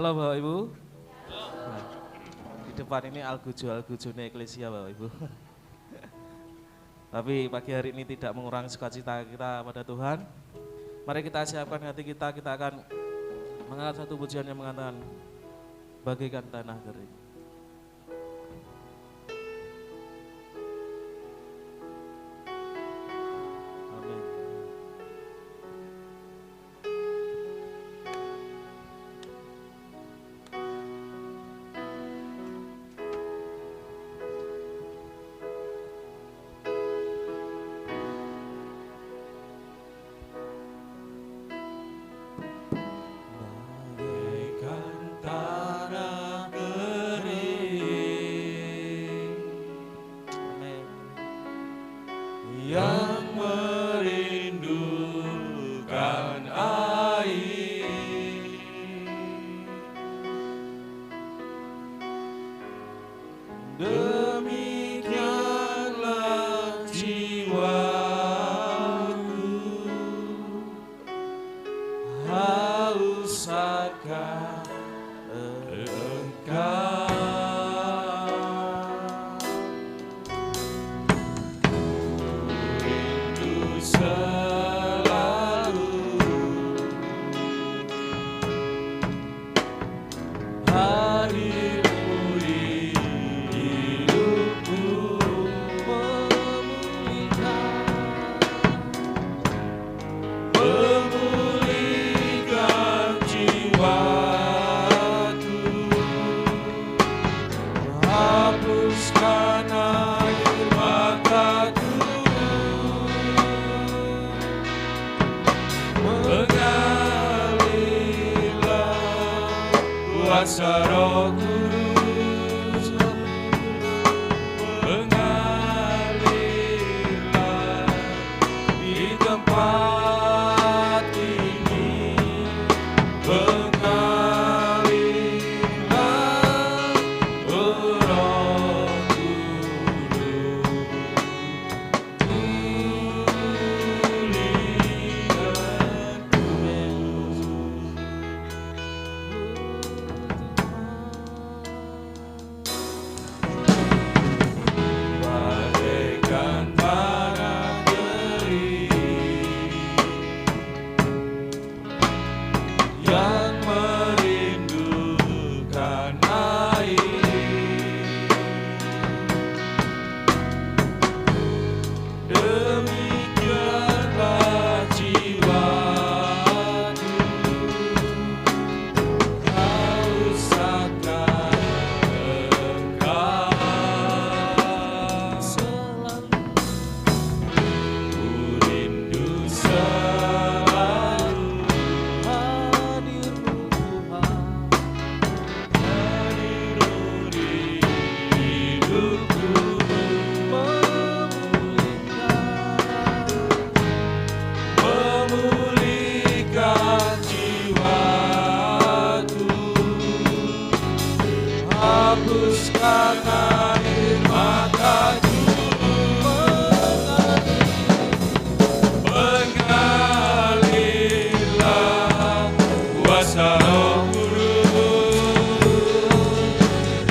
Halo Bapak Ibu. Nah, di depan ini Algujo-Algujone Eklesia Bapak Ibu. Tapi pagi hari ini tidak mengurangi sukacita kita pada Tuhan. Mari kita siapkan hati kita akan mengangkat satu pujian yang mengatakan bagaikan tanah kering. Yang merindukan air, demikianlah jiwaku haus akan Engkau. Kuasa Roh Kudus mengalirlah di tempat ini, mengalirlah Roh Kudus, yang merindukan air, demikianlah jiwaku haus akan Engkau. Ku rindu selalu hadirmu di hidupku, memulihkan jiwaku, hapuskan air mataku, mengalirlah kuasa Roh Kudus,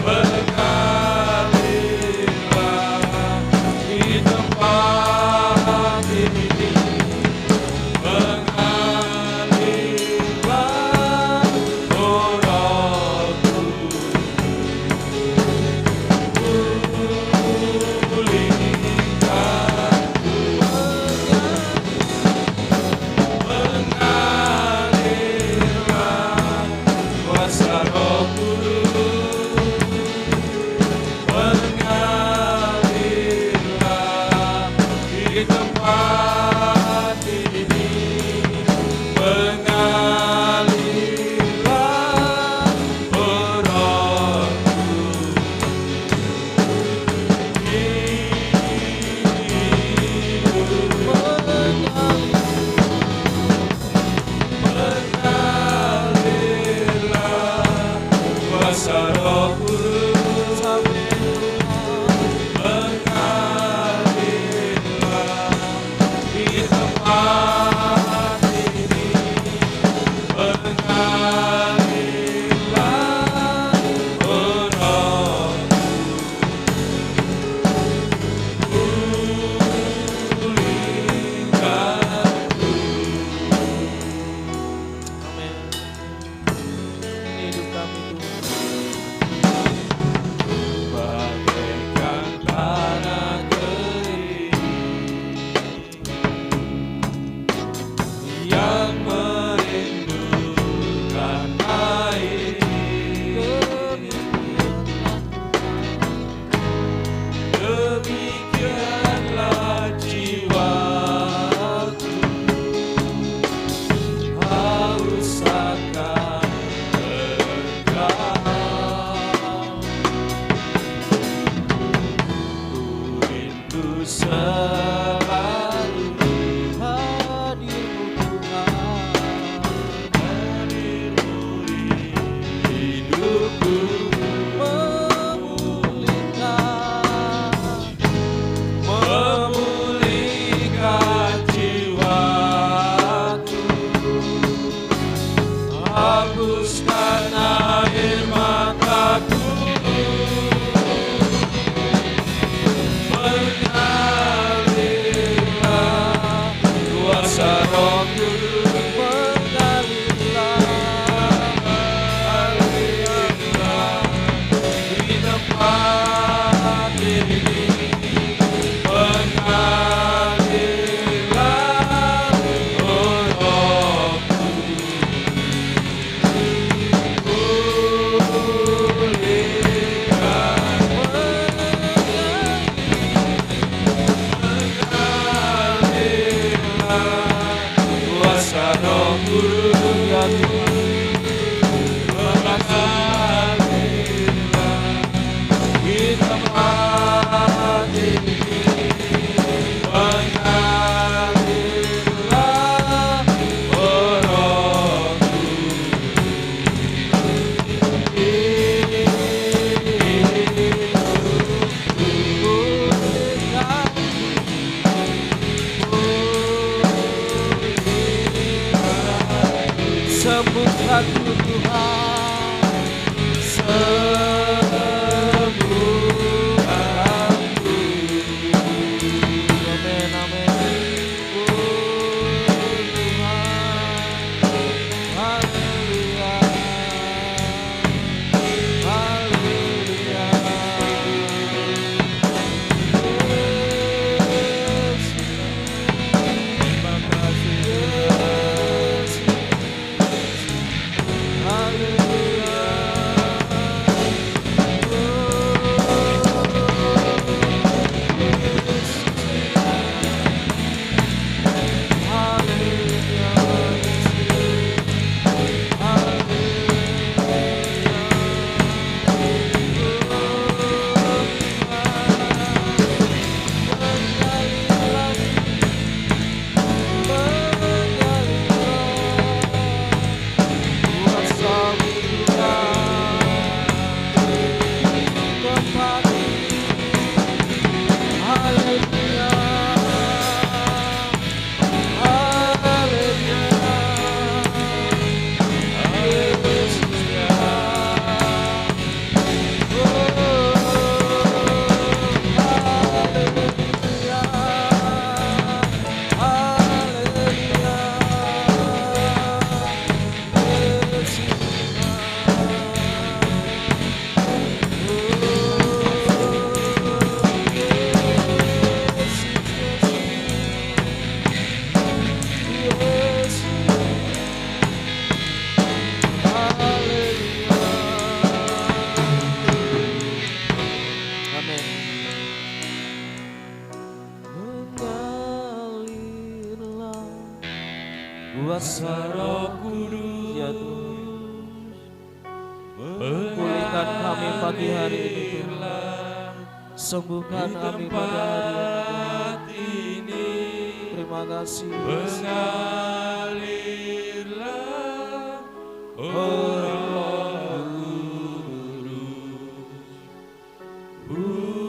mengalirlah di tempat ini, mengalirlah Roh Kudus, demikianlah jiwaku haus akan Engkau. Ku rindu selalu hadirmu Tuhan, hadirmu di hidupku, memulihkan jiwaku, hapuskan air mataku, mengalirlah kuasa Roh Kudus, mengalirlah di tempat ini, mengalirlah oh Rohku, pulihkan, mengalirlah kuasa Roh Kudus ya Tuhan, mengalirlah di tempat ini, mengalirlah oh Rohku, sembuhkanku Tuhan, sembuhkanku. Amin, amin. Oh Tuhan, haleluya, haleluya. Yesus, terima kasih Yesus, haleluya. Kuasa Roh Kudus ya Tuhan, pulihkan kami pagi hari ini Tuhan, sembuhkan kami pada hari ini. Terima kasih. Mengalirlah oh Roh Kudus, pulihkanku,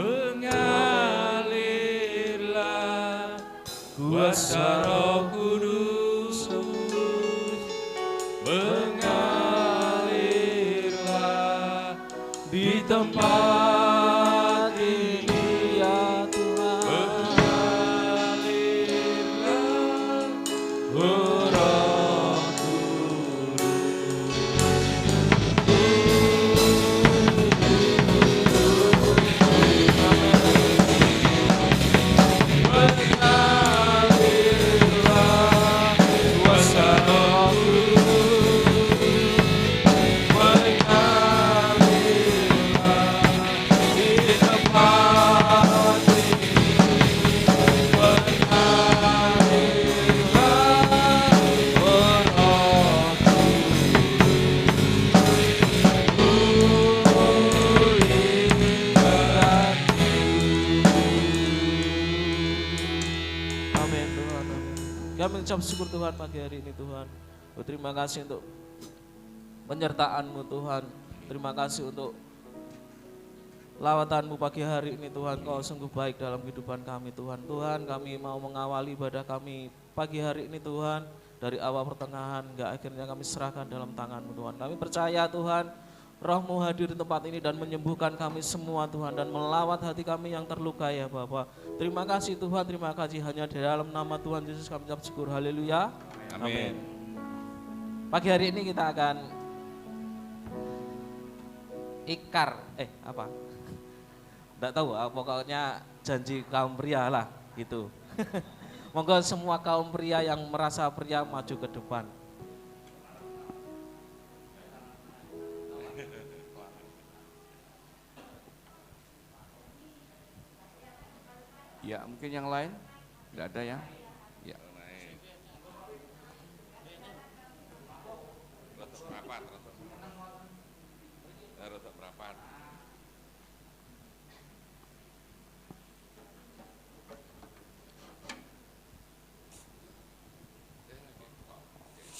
mengalirlah kuasa Roh Kudus, mengalirlah di tempat ini ya Tuhan, mengucap syukur Tuhan pagi hari ini Tuhan. Terima kasih untuk penyertaan-Mu Tuhan. Terima kasih untuk lawatan-Mu pagi hari ini Tuhan. Kau sungguh baik dalam kehidupan kami Tuhan. Tuhan, kami mau mengawali ibadah kami pagi hari ini Tuhan. Dari awal pertengahan hingga akhirnya kami serahkan dalam tangan-Mu Tuhan. Kami percaya Tuhan, Roh-Mu hadir di tempat ini dan menyembuhkan kami semua Tuhan. Dan melawat hati kami yang terluka ya Bapa. Terima kasih Tuhan, terima kasih. Hanya di dalam nama Tuhan Yesus kami ucap syukur. Haleluya. Amin. Pagi hari ini kita akan Enggak tahu, pokoknya janji kaum pria lah gitu. Monggo semua kaum pria yang merasa pria maju ke depan. Ya, mungkin yang lain? Enggak ada ya? Ya.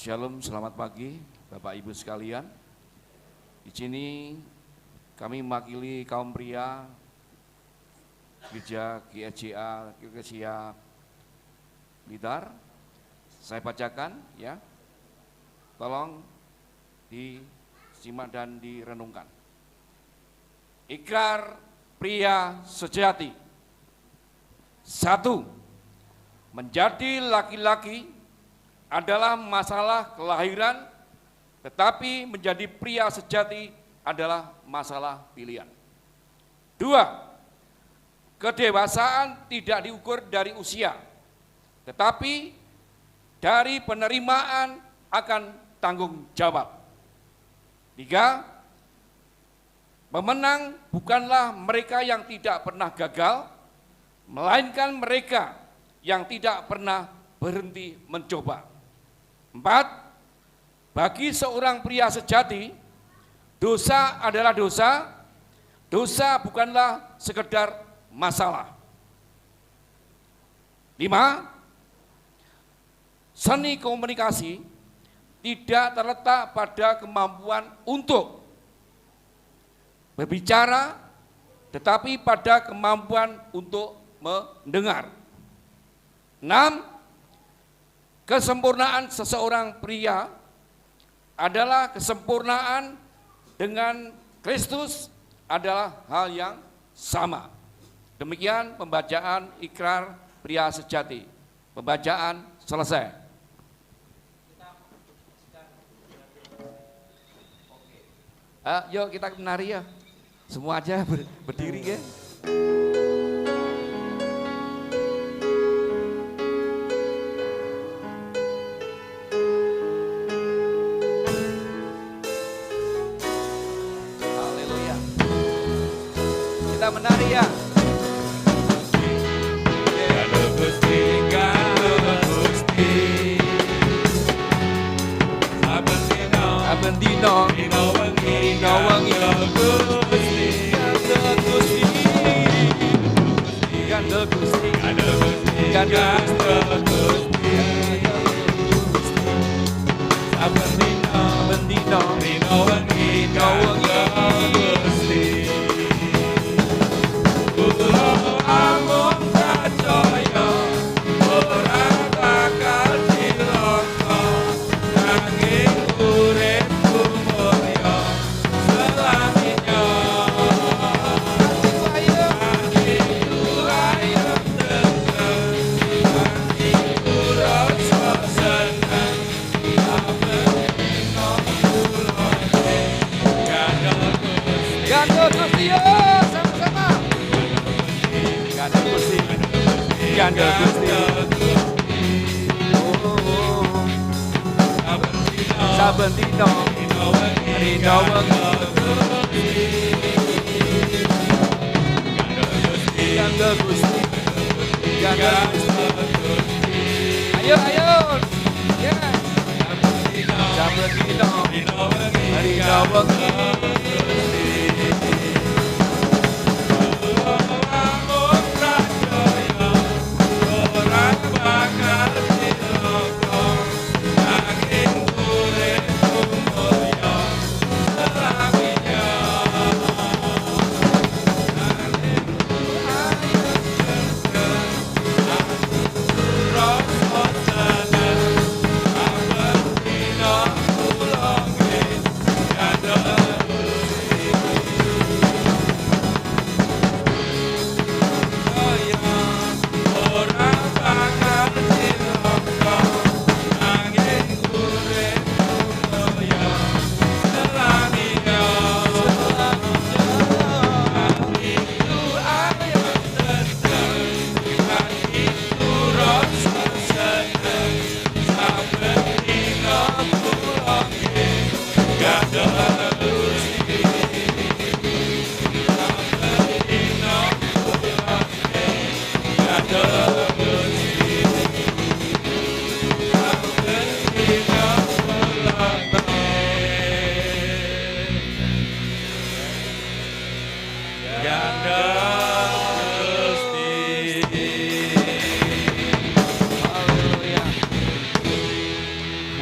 Shalom, selamat pagi Bapak Ibu sekalian. Di sini kami mewakili kaum pria Gereja GSJA Gereja Blitar. Saya bacakan ya. Tolong disimak dan direnungkan. Ikrar pria sejati. 1. Menjadi laki-laki adalah masalah kelahiran, tetapi menjadi pria sejati adalah masalah pilihan. 2. Kedewasaan tidak diukur dari usia, tetapi dari penerimaan akan tanggung jawab. 3. Pemenang bukanlah mereka yang tidak pernah gagal, melainkan mereka yang tidak pernah berhenti mencoba. 4. Bagi seorang pria sejati, dosa adalah dosa. Dosa bukanlah sekedar masalah. 5. Seni komunikasi tidak terletak pada kemampuan untuk berbicara, tetapi pada kemampuan untuk mendengar. 6. Kesempurnaan seseorang pria adalah kesempurnaan dengan Kristus adalah hal yang sama. Demikian pembacaan ikrar pria sejati. Pembacaan selesai. Yuk kita menari ya. Semua aja berdiri ya. Menari ya. Abendino dino wengi Gandel Gusti Abendino dino wengi Gandel Gusti saben dina rino wengi Gandel Gusti ayo ya saben dina rino wengi bakal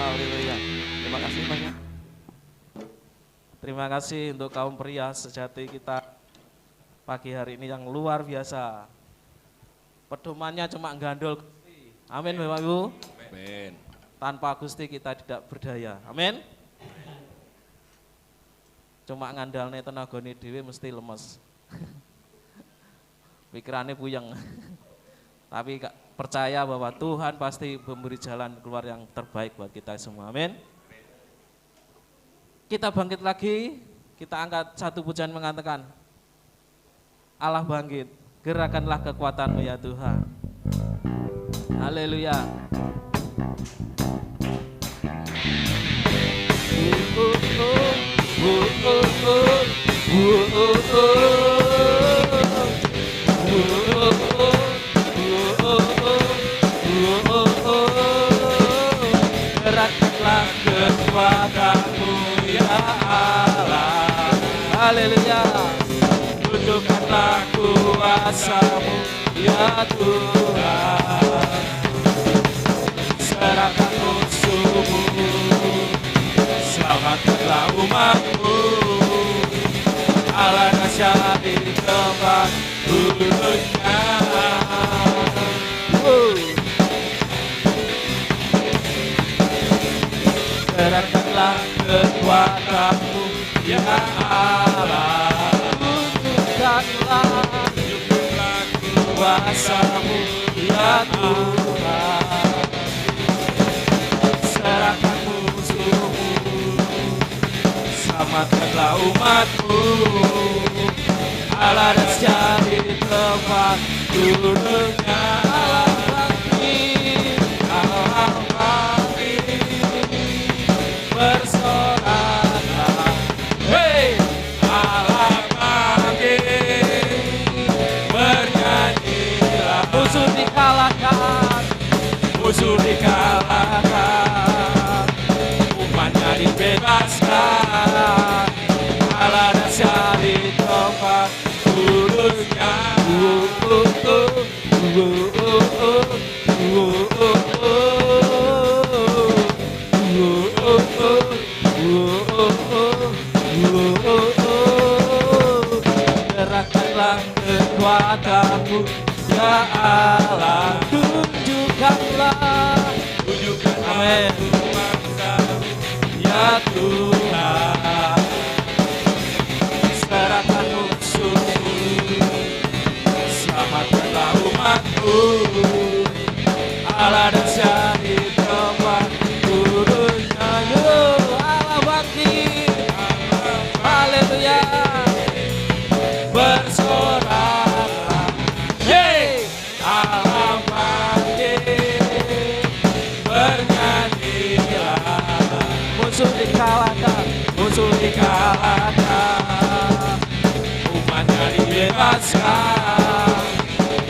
Haleluya. Terima kasih banyak. Terima kasih untuk kaum pria sejati kita pagi hari ini yang luar biasa. Pedomannya cuma gandol Gusti. Amin Bapak Ibu. Amin. Tanpa Gusti kita tidak berdaya. Amin. Cuma ngandalne tenagane dhewe mesti lemes. Pikirannya puyeng. Tapi percaya bahwa Tuhan pasti memberi jalan keluar yang terbaik buat kita semua. Amin. Kita bangkit lagi, kita angkat satu pujian mengatakan, Allah bangkit, gerakanlah kekuatan-Mu ya Tuhan. Haleluya. Gerakkanlah kekuatan-Mu ya Allah. Haleluya. Tunjukkanlah kuasa-Mu ya Tuhan. Serahkan musuh-Mu, selamatkanlah umat-Mu. Allah dahsyat di tempat duduknya. Gerakkanlah kekuatan-Mu ya Allah. Tunjukkanlah kuasa-Mu ya Tuhan. Serahkan musuh-Mu, selamatkanlah umat-Mu. Allah dahsyat di tempat duduknya. Allah bangkit, Allah bangkit, bersoraklah, hey, Allah bangkit, bernyanyilah. Musuh dikalahkan, musuh dikalahkan, umatnya dibebaskan. Allah dahsyat di tempat duduknya. Gerakkanlah kekuatan-Mu ya Allah. Tunjukkanlah kuasa-Mu ya Tuhan. Serahkan musuh-Mu, selamatkanlah umat-Mu. Allah dahsyat di tempat duduknya. Yo, Allah bangkit, haleluya, bersoraklah, hey, Allah bangkit, bernyanyilah. Musuh dikalahkan, musuh dikalahkan, umatnya dibebaskan.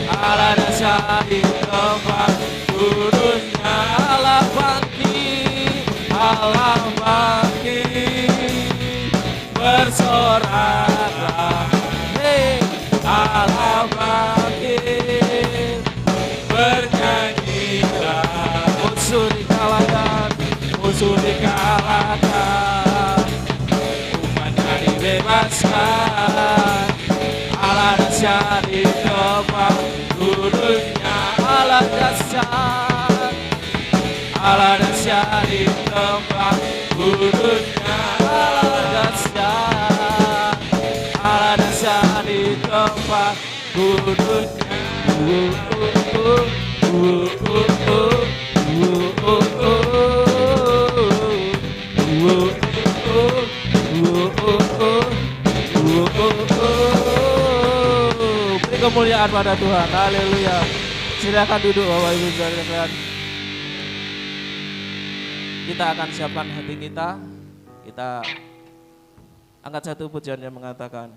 Allah dahsyat di tempat duduknya. Allah bangkit, Allah bangkit, bersoraklah, hey, Allah bangkit, bernyanyilah. Musuh dikalahkan, musuh dikalahkan, umatnya dibebaskan. Allah dahsyat di tempat duduknya. Allah dahsyat, Allah dahsyat di tempat duduknya. Allah dahsyat, Allah dahsyat di tempat duduknya. Beri kemuliaan pada Tuhan. Haleluya. Silakan duduk Bapak Ibu sekalian. Kita akan siapkan hati kita. Kita angkat satu pujian yang mengatakan,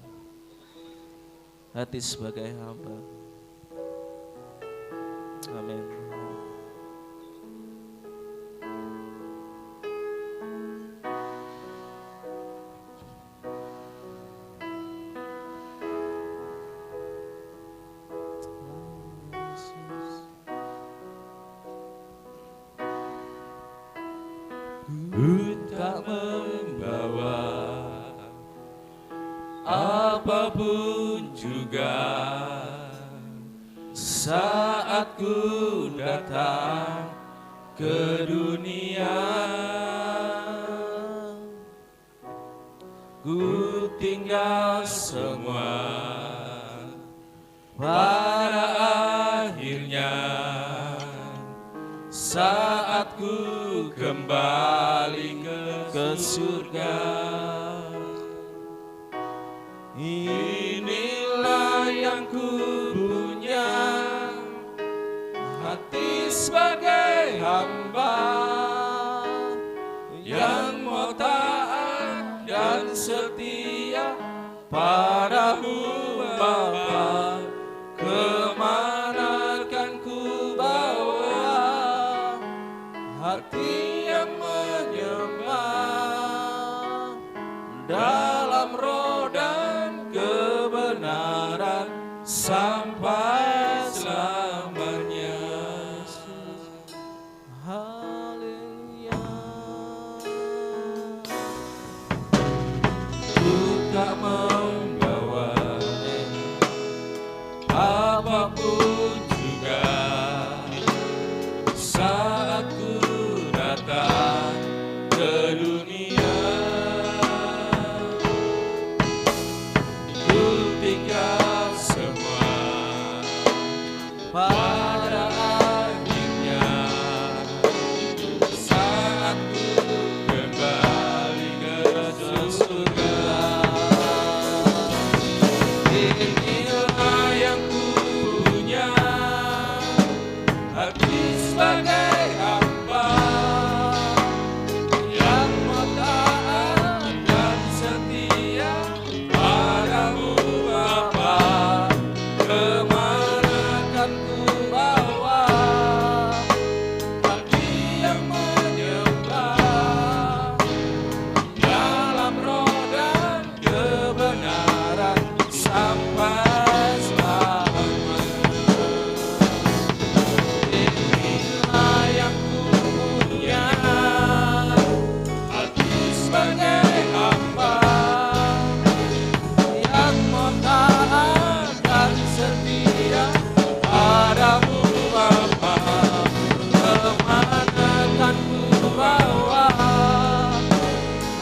hati sebagai hamba. Amin. ku tak membawa apapun juga. Saat ku datang ke dunia, ku tinggal semua. Pada akhirnya, saat ku kembali ke surga, inilah yang ku punya, hati sebagai hamba yang mau taat dan setia padamu Bapa. Kemana kan ku bawa hati yang menyembah dalam roh dan kebenaran sampai selamanya. Haleluya. Ku tak membawa apapun juga. Saat ku datang ke dunia, ku tinggal semua. Pada akhirnya, saat ku kembali ke surga, inilah yang ku punya, hati sebagai hamba yang mau taat dan setia padamu Bapa. Kemana kan ku bawa hati yang menyembah dalam roh dan kebenaran sampai selamanya. Inilah yang ku punya, hati sebagai hamba yang mau taat dan setia padamu Bapa. Kemana kan ku bawa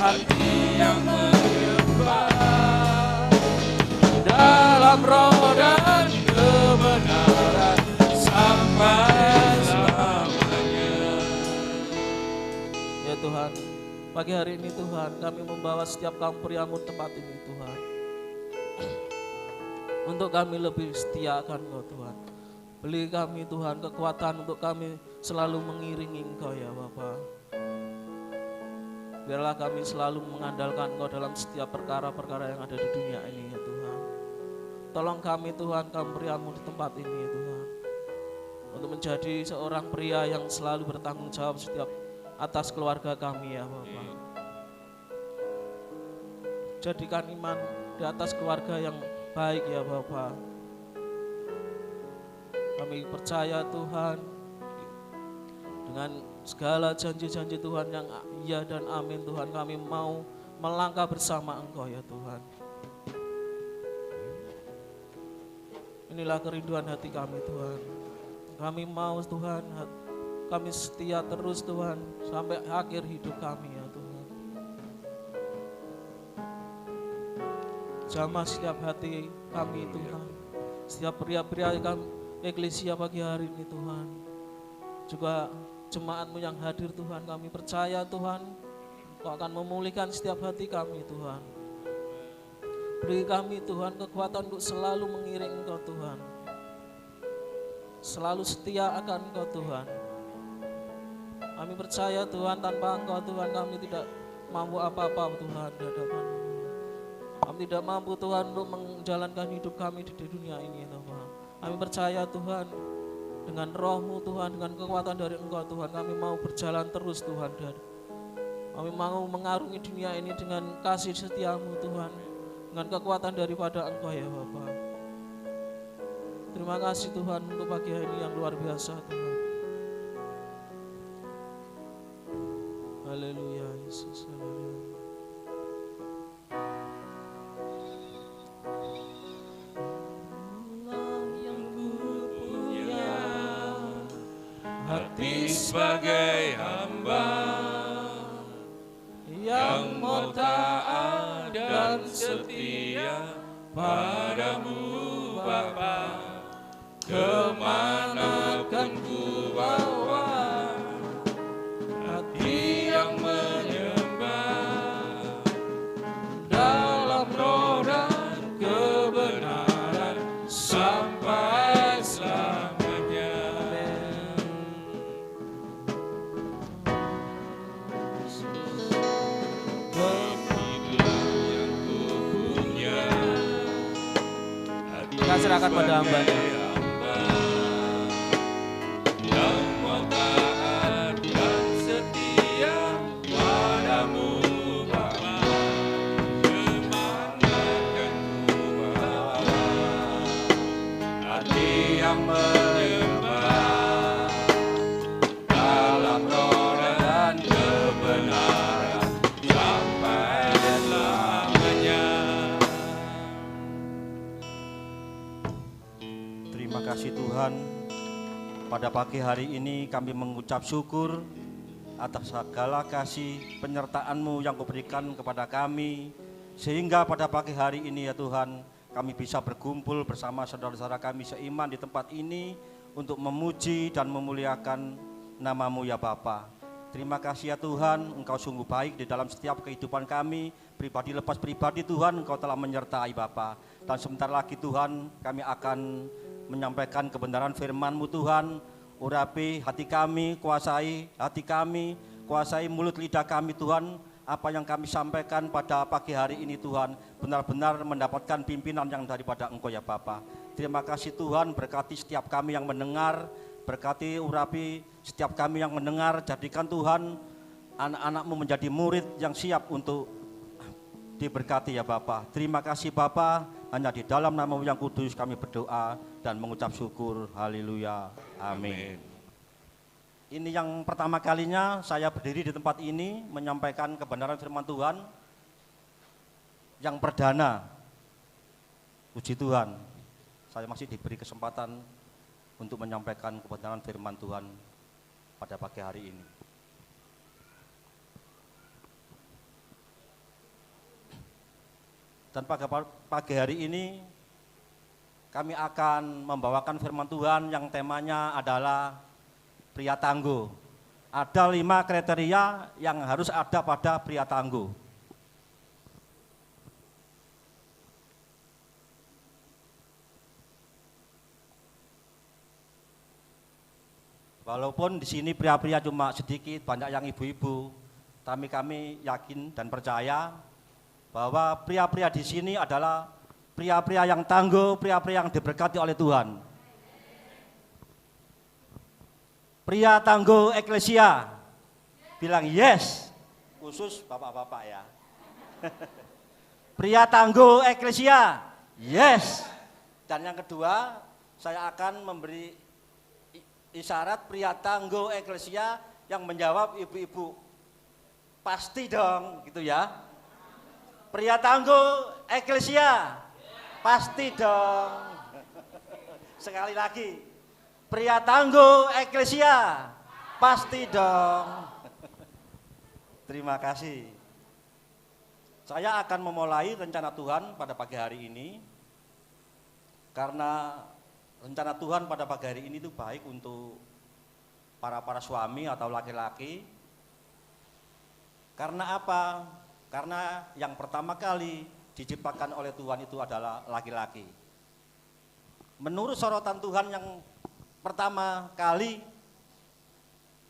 hati yang menyembah dalam roh dan kebenaran sampai selamanya. Ya Tuhan, pagi hari ini Tuhan, kami membawa setiap kaum priamu tempat ini Tuhan, untuk kami lebih setia akan Engkau Tuhan. Beri kami Tuhan kekuatan untuk kami selalu mengiringi Engkau ya Bapa. Biarlah kami selalu mengandalkan Engkau dalam setiap perkara-perkara yang ada di dunia ini ya Tuhan. Tolong kami Tuhan, kaum priamu di tempat ini ya Tuhan, untuk menjadi seorang pria yang selalu bertanggung jawab setiap atas keluarga kami ya Bapa. Jadikan iman di atas keluarga yang baik ya Bapa. Kami percaya Tuhan, dengan segala janji-janji Tuhan yang iya dan amin Tuhan, kami mau melangkah bersama Engkau ya Tuhan. Inilah kerinduan hati kami Tuhan. Kami mau Tuhan, kami setia terus Tuhan sampai akhir hidup kami ya Tuhan. Jamah setiap hati kami Tuhan, setiap pria-pria kami Eklesia pagi hari ini Tuhan, juga jemaat-Mu yang hadir Tuhan, kami percaya Tuhan Kau akan memulihkan setiap hati kami Tuhan. Beri kami Tuhan kekuatan untuk selalu mengiring Engkau Tuhan, selalu setia akan Engkau Tuhan. Kami percaya Tuhan, tanpa Engkau Tuhan kami tidak mampu apa-apa Tuhan di hadapan-Mu. Kami tidak mampu Tuhan untuk menjalankan hidup kami di dunia ini Tuhan. Kami percaya Tuhan, dengan roh-Mu Tuhan, dengan kekuatan dari Engkau Tuhan, kami mau berjalan terus Tuhan. Dan kami mau mengarungi dunia ini dengan kasih setia-Mu Tuhan, dengan kekuatan daripada Engkau ya Bapa. Terima kasih Tuhan untuk pagi hari ini yang luar biasa Tuhan. Haleluya Yesus, haleluya. Hati sebagai hamba yang mau taat dan setia padamu Bapa, kemana kan ku bawa hati yang menyembah dalam roh dan kebenaran sampai selamanya. Kita serahkan pada hamba-Nya. Yang mau taat dan setia padamu Bapa, kemana kan ku bawa hati yang menyembah dalam roh dan kebenaran sampai selamanya. Terima kasih Tuhan, pada pagi hari ini kami mengucap syukur atas segala kasih penyertaan-Mu yang Kau berikan kepada kami, sehingga pada pagi hari ini ya Tuhan, kami bisa berkumpul bersama saudara-saudara kami seiman di tempat ini untuk memuji dan memuliakan nama-Mu ya Bapa. Terima kasih ya Tuhan, Engkau sungguh baik di dalam setiap kehidupan kami, pribadi lepas pribadi Tuhan, Engkau telah menyertai Bapa. Dan sebentar lagi Tuhan, kami akan menyampaikan kebenaran firman-Mu Tuhan. Urapi hati kami, kuasai hati kami, kuasai mulut lidah kami Tuhan. Apa yang kami sampaikan pada pagi hari ini Tuhan, benar-benar mendapatkan pimpinan yang daripada Engkau ya Bapa. Terima kasih Tuhan, berkati setiap kami yang mendengar, berkati urapi setiap kami yang mendengar. Jadikan Tuhan anak-anak-Mu menjadi murid yang siap untuk diberkati ya Bapa. Terima kasih Bapa, hanya di dalam nama-Mu yang kudus kami berdoa dan mengucap syukur. Haleluya, amin. Ini yang pertama kalinya saya berdiri di tempat ini menyampaikan kebenaran firman Tuhan. Yang perdana, puji Tuhan, saya masih diberi kesempatan untuk menyampaikan kebenaran firman Tuhan pada pagi hari ini. Dan pada pagi hari ini kami akan membawakan firman Tuhan yang temanya adalah pria tangguh. Ada 5 kriteria yang harus ada pada pria tangguh. Walaupun di sini pria-pria cuma sedikit, banyak yang ibu-ibu, tapi kami yakin dan percaya bahwa pria-pria di sini adalah pria-pria yang tangguh, pria-pria yang diberkati oleh Tuhan. Pria tangguh eklesia, bilang yes, khusus bapak-bapak ya. Pria tangguh eklesia, yes. Dan yang kedua, saya akan memberi isyarat pria tangguh eklesia yang menjawab ibu-ibu. Pasti dong, gitu ya. Pria tangguh eklesia, pasti dong. Sekali lagi, pria tangguh eklesia, pasti dong. Terima kasih. Saya akan memulai rencana Tuhan pada pagi hari ini, karena rencana Tuhan pada pagi hari ini itu baik untuk para suami atau laki-laki. Karena apa? Karena yang pertama kali diciptakan oleh Tuhan itu adalah laki-laki. Menurut sorotan Tuhan yang pertama kali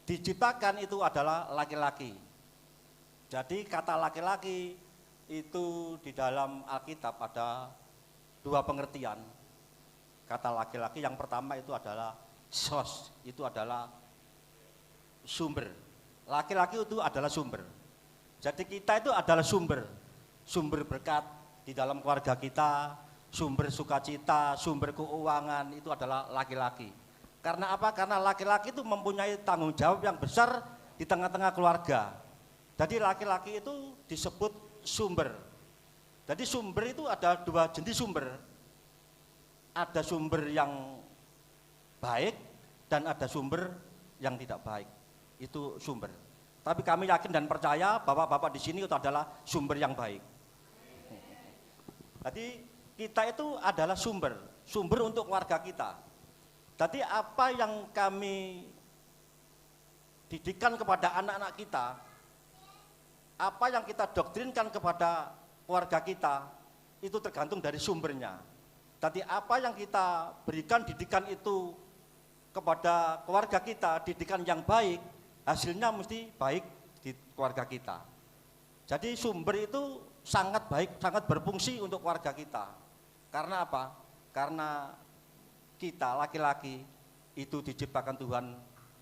diciptakan itu adalah laki-laki. Jadi kata laki-laki itu di dalam Alkitab ada 2 pengertian. Kata laki-laki yang pertama itu adalah sos, itu adalah sumber. Laki-laki itu adalah sumber. Jadi kita itu adalah sumber berkat di dalam keluarga kita, sumber sukacita, sumber keuangan itu adalah laki-laki. Karena apa? Karena laki-laki itu mempunyai tanggung jawab yang besar di tengah-tengah keluarga. Jadi laki-laki itu disebut sumber. Jadi sumber itu ada dua jenis sumber. Ada sumber yang baik dan ada sumber yang tidak baik. Itu sumber. Tapi kami yakin dan percaya bapak-bapak di sini itu adalah sumber yang baik. Jadi kita itu adalah sumber untuk keluarga kita. Jadi apa yang kami didikan kepada anak-anak kita, apa yang kita doktrinkan kepada keluarga kita, itu tergantung dari sumbernya. Jadi apa yang kita berikan didikan itu kepada keluarga kita, didikan yang baik, hasilnya mesti baik di keluarga kita. Jadi sumber itu sangat baik, sangat berfungsi untuk keluarga kita. Karena apa? Karena kita laki-laki itu diciptakan Tuhan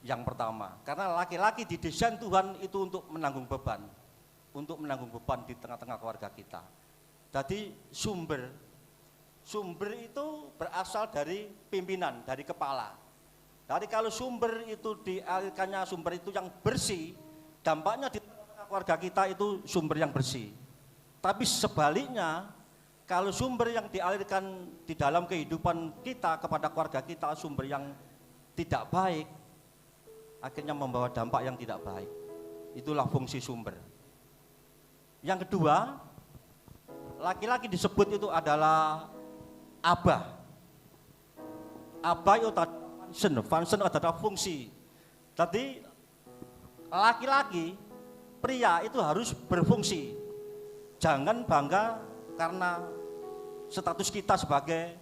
yang pertama. Karena laki-laki didesain Tuhan itu untuk menanggung beban. Untuk menanggung beban di tengah-tengah keluarga kita. Jadi sumber itu berasal dari pimpinan, dari kepala. Jadi kalau sumber itu dialirkannya sumber itu yang bersih, dampaknya di tengah-tengah keluarga kita itu sumber yang bersih. Tapi sebaliknya, kalau sumber yang dialirkan di dalam kehidupan kita kepada keluarga kita sumber yang tidak baik, akhirnya membawa dampak yang tidak baik. Itulah fungsi sumber. Yang kedua, laki-laki disebut itu adalah abah. Abah itu function adalah fungsi. Jadi laki-laki, pria itu harus berfungsi. Jangan bangga karena status kita sebagai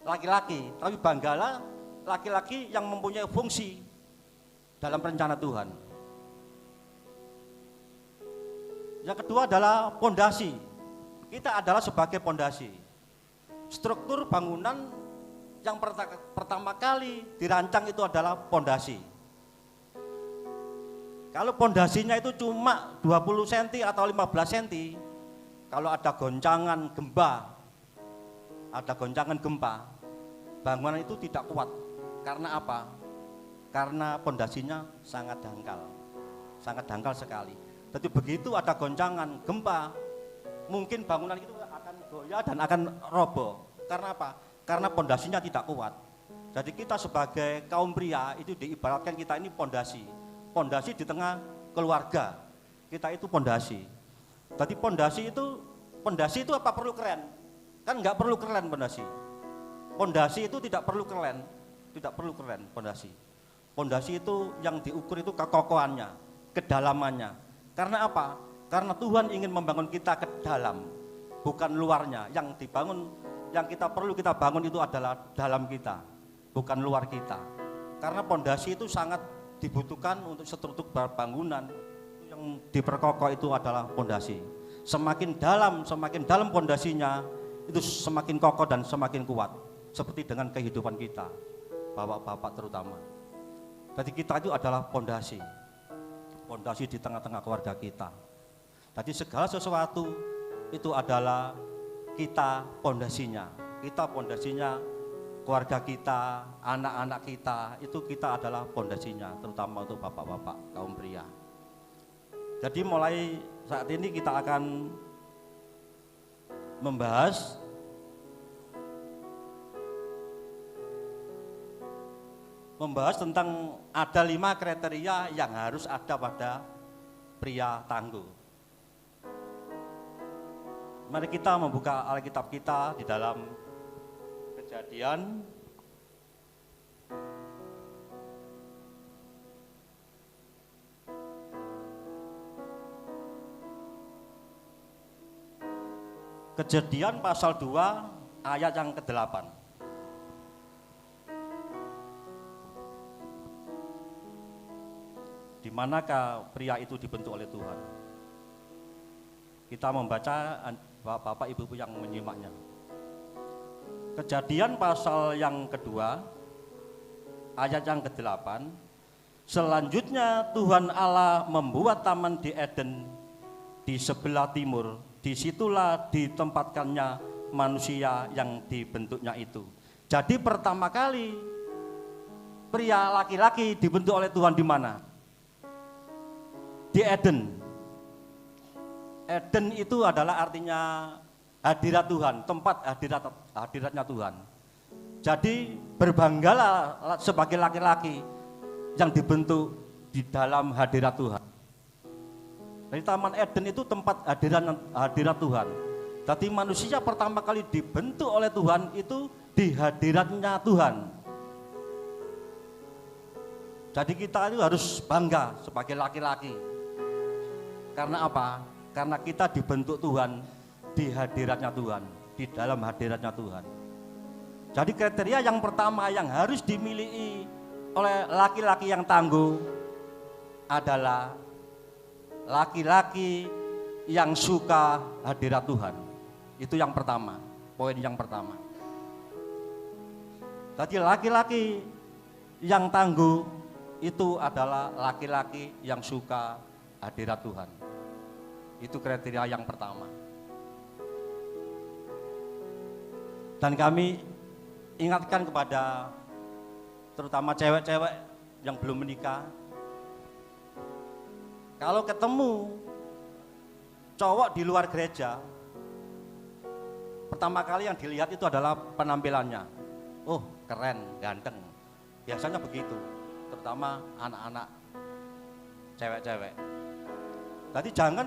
laki-laki, tapi banggalah laki-laki yang mempunyai fungsi dalam rencana Tuhan. Yang kedua adalah pondasi. Kita adalah sebagai pondasi. Struktur bangunan yang pertama kali dirancang itu adalah pondasi. Kalau pondasinya itu cuma 20 cm atau 15 cm, kalau ada goncangan gempa, bangunan itu tidak kuat. Karena apa? Karena pondasinya sangat dangkal sekali. Jadi begitu ada goncangan gempa, mungkin bangunan itu akan goyah dan akan roboh. Karena apa? Karena pondasinya tidak kuat. Jadi kita sebagai kaum pria itu diibaratkan kita ini pondasi di tengah keluarga. Kita itu pondasi. Jadi pondasi itu apa perlu keren? Kan nggak perlu keren pondasi. Pondasi itu tidak perlu keren pondasi. Pondasi itu yang diukur itu kekokohannya, kedalamannya. Karena apa? Karena Tuhan ingin membangun kita ke dalam, bukan luarnya. Yang kita perlu kita bangun itu adalah dalam kita, bukan luar kita. Karena pondasi itu sangat dibutuhkan untuk struktur bangunan. Yang diperkokoh itu adalah pondasi. Semakin dalam pondasinya itu semakin kokoh dan semakin kuat. Seperti dengan kehidupan kita, bapak-bapak terutama. Jadi kita itu adalah pondasi di tengah-tengah keluarga kita. Jadi segala sesuatu itu adalah kita pondasinya. Kita pondasinya keluarga kita, anak-anak kita, itu kita adalah pondasinya, terutama untuk bapak-bapak kaum pria. Jadi mulai saat ini kita akan membahas tentang ada 5 kriteria yang harus ada pada pria tangguh. Mari kita membuka Alkitab kita di dalam Kejadian pasal 2 ayat yang ke-8. Di manakah pria itu dibentuk oleh Tuhan? Kita membaca, Bapak Ibu yang menyimaknya. Kejadian pasal yang kedua, ayat yang ke-8. Selanjutnya Tuhan Allah membuat taman di Eden di sebelah timur. Disitulah ditempatkannya manusia yang dibentuknya itu. Jadi pertama kali pria laki-laki dibentuk oleh Tuhan di mana? Di Eden. Eden itu adalah artinya hadirat Tuhan, tempat hadiratnya Tuhan. Jadi berbanggalah sebagai laki-laki yang dibentuk di dalam hadirat Tuhan. Jadi Taman Eden itu tempat hadirat Tuhan. Jadi manusia pertama kali dibentuk oleh Tuhan itu di hadiratnya Tuhan. Jadi kita itu harus bangga sebagai laki-laki. Karena apa? Karena kita dibentuk Tuhan di hadiratnya Tuhan, di dalam hadiratnya Tuhan. Jadi kriteria yang pertama yang harus dimiliki oleh laki-laki yang tangguh adalah laki-laki yang suka hadirat Tuhan. Itu yang pertama, poin yang pertama. Jadi laki-laki yang tangguh itu adalah laki-laki yang suka hadirat Tuhan. Itu kriteria yang pertama. Dan kami ingatkan kepada terutama cewek-cewek yang belum menikah, kalau ketemu cowok di luar gereja, pertama kali yang dilihat itu adalah penampilannya. Oh, keren, ganteng. Biasanya begitu, terutama anak-anak cewek-cewek. Jadi jangan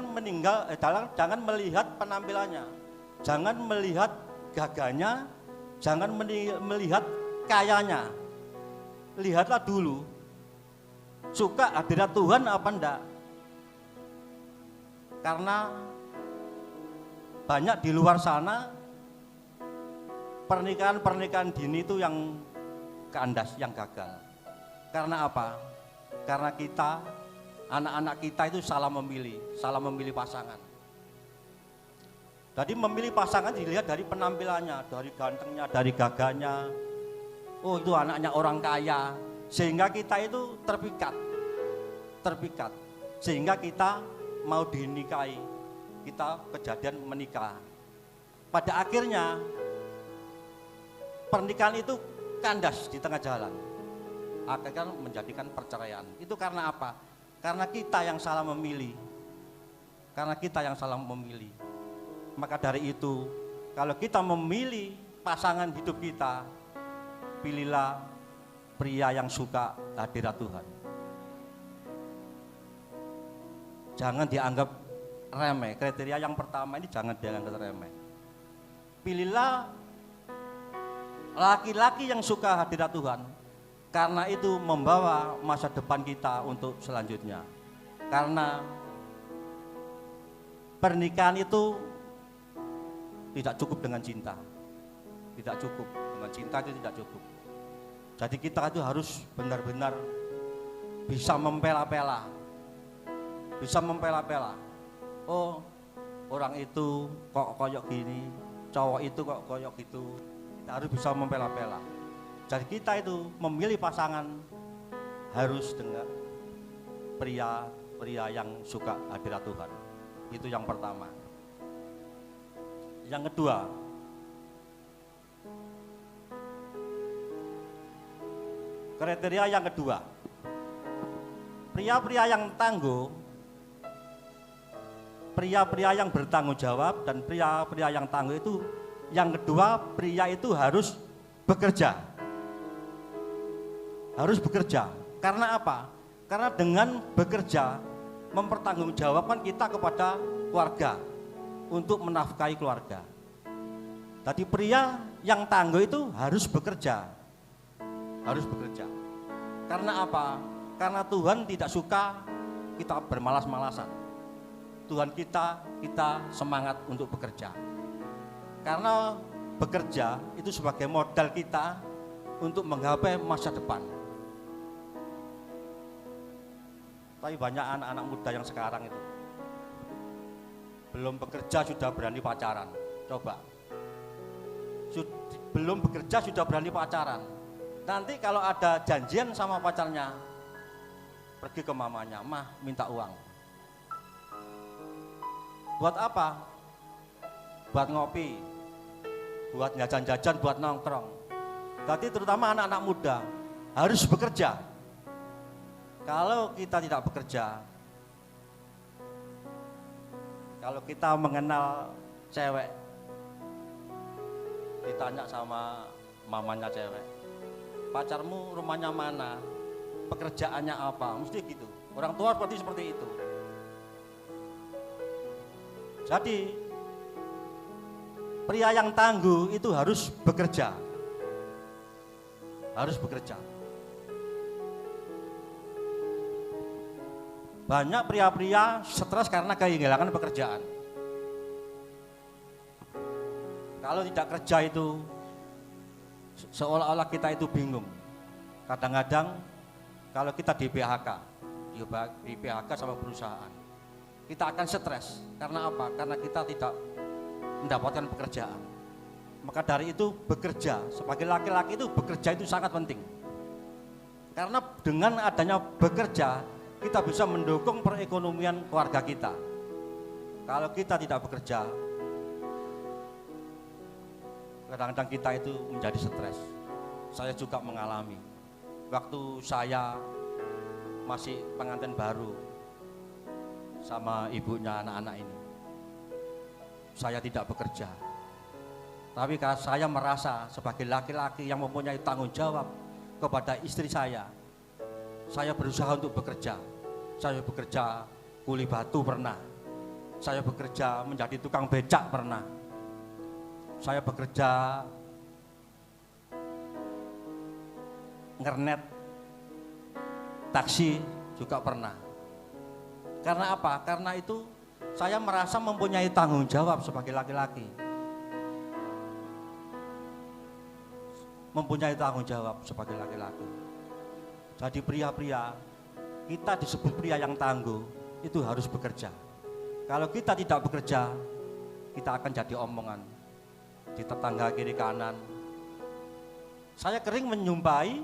jangan melihat penampilannya, jangan melihat gagahnya, jangan melihat kayanya. Lihatlah dulu, suka hadirat Tuhan apa enggak? Karena banyak di luar sana pernikahan dini itu yang kandas, yang gagal. Karena apa? Karena kita, anak-anak kita itu salah memilih pasangan. Jadi memilih pasangan dilihat dari penampilannya, dari gantengnya, dari gagahnya. Oh, itu anaknya orang kaya, sehingga kita itu terpikat, sehingga kita mau dinikahi, kita kejadian menikah. Pada akhirnya pernikahan itu kandas di tengah jalan, akhirnya menjadikan perceraian. Itu karena apa? Karena kita yang salah memilih. Maka dari itu, kalau kita memilih pasangan hidup kita, pilihlah pria yang suka hadirat Tuhan. Jangan dianggap remeh. Kriteria yang pertama ini jangan dianggap remeh. Pilihlah laki-laki yang suka hadirat Tuhan, karena itu membawa masa depan kita untuk selanjutnya. Karena pernikahan itu tidak cukup dengan cinta. Tidak cukup, dengan cinta itu tidak cukup. Jadi kita itu harus benar-benar bisa mempela-pela. Oh, orang itu kok koyok gini, cowok itu kok koyok gitu. Kita harus bisa mempela-pela. Jadi kita itu memilih pasangan harus dengan pria yang suka hadirat Tuhan. Itu yang pertama. Yang kedua, kriteria yang kedua, pria-pria yang tangguh, pria-pria yang bertanggung jawab, dan pria-pria yang tangguh itu, yang kedua, pria itu harus bekerja. Harus bekerja. Karena apa? Karena dengan bekerja mempertanggungjawabkan kita kepada keluarga untuk menafkahi keluarga. Tadi pria yang tangguh itu harus bekerja. Harus bekerja. Karena apa? Karena Tuhan tidak suka kita bermalas-malasan. Tuhan kita semangat untuk bekerja. Karena bekerja itu sebagai modal kita untuk menggapai masa depan. Tapi banyak anak-anak muda yang sekarang itu belum bekerja sudah berani pacaran. Coba. Belum bekerja sudah berani pacaran. Nanti kalau ada janjian sama pacarnya, pergi ke mamanya, "Mah, minta uang." Buat apa? Buat ngopi, buat jajan-jajan, buat nongkrong. Jadi terutama anak-anak muda harus bekerja. Kalau kita tidak bekerja, Kalau kita mengenal cewek, ditanya sama mamanya cewek, pacarmu rumahnya mana, pekerjaannya apa, mesti gitu. Orang tua seperti itu. Jadi pria yang tangguh itu harus bekerja. Harus bekerja. Banyak pria-pria stres karena kehilangan pekerjaan. Kalau tidak kerja itu seolah-olah kita itu bingung. Kadang-kadang kalau kita di PHK sama perusahaan, kita akan stres. Karena apa? Karena kita tidak mendapatkan pekerjaan. Maka dari itu bekerja, sebagai laki-laki itu bekerja itu sangat penting. Karena dengan adanya bekerja, kita bisa mendukung perekonomian keluarga kita. Kalau kita tidak bekerja, kadang-kadang kita itu menjadi stres. Saya juga mengalami. Waktu saya masih pengantin baru sama ibunya anak-anak ini, saya tidak bekerja. Tapi saya merasa sebagai laki-laki yang mempunyai tanggung jawab kepada istri saya berusaha untuk bekerja. Saya bekerja kuli batu pernah. Saya bekerja menjadi tukang becak pernah. Saya bekerja ngernet taksi juga pernah. Karena apa? Karena itu saya merasa mempunyai tanggung jawab sebagai laki-laki. Mempunyai tanggung jawab sebagai laki-laki. Jadi pria-pria, kita disebut pria yang tangguh, itu harus bekerja. Kalau kita tidak bekerja, kita akan jadi omongan di tetangga kiri kanan. Saya kering menyumpai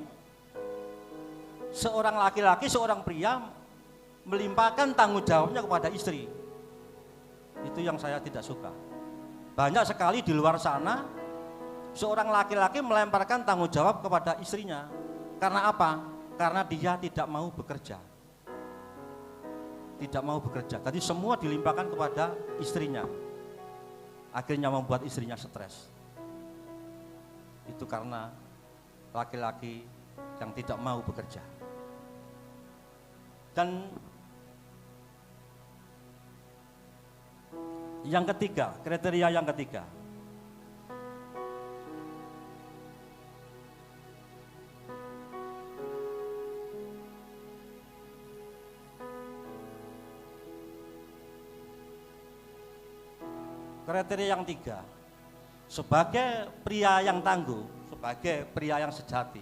seorang laki-laki, seorang pria melimpahkan tanggung jawabnya kepada istri. Itu yang saya tidak suka. Banyak sekali di luar sana seorang laki-laki melemparkan tanggung jawab kepada istrinya. Karena apa? Karena dia tidak mau bekerja. Tidak mau bekerja. Tadi semua dilimpahkan kepada istrinya. Akhirnya membuat istrinya stres. Itu karena laki-laki yang tidak mau bekerja. Dan yang ketiga, kriteria yang ketiga, sebagai pria yang tangguh, sebagai pria yang sejati,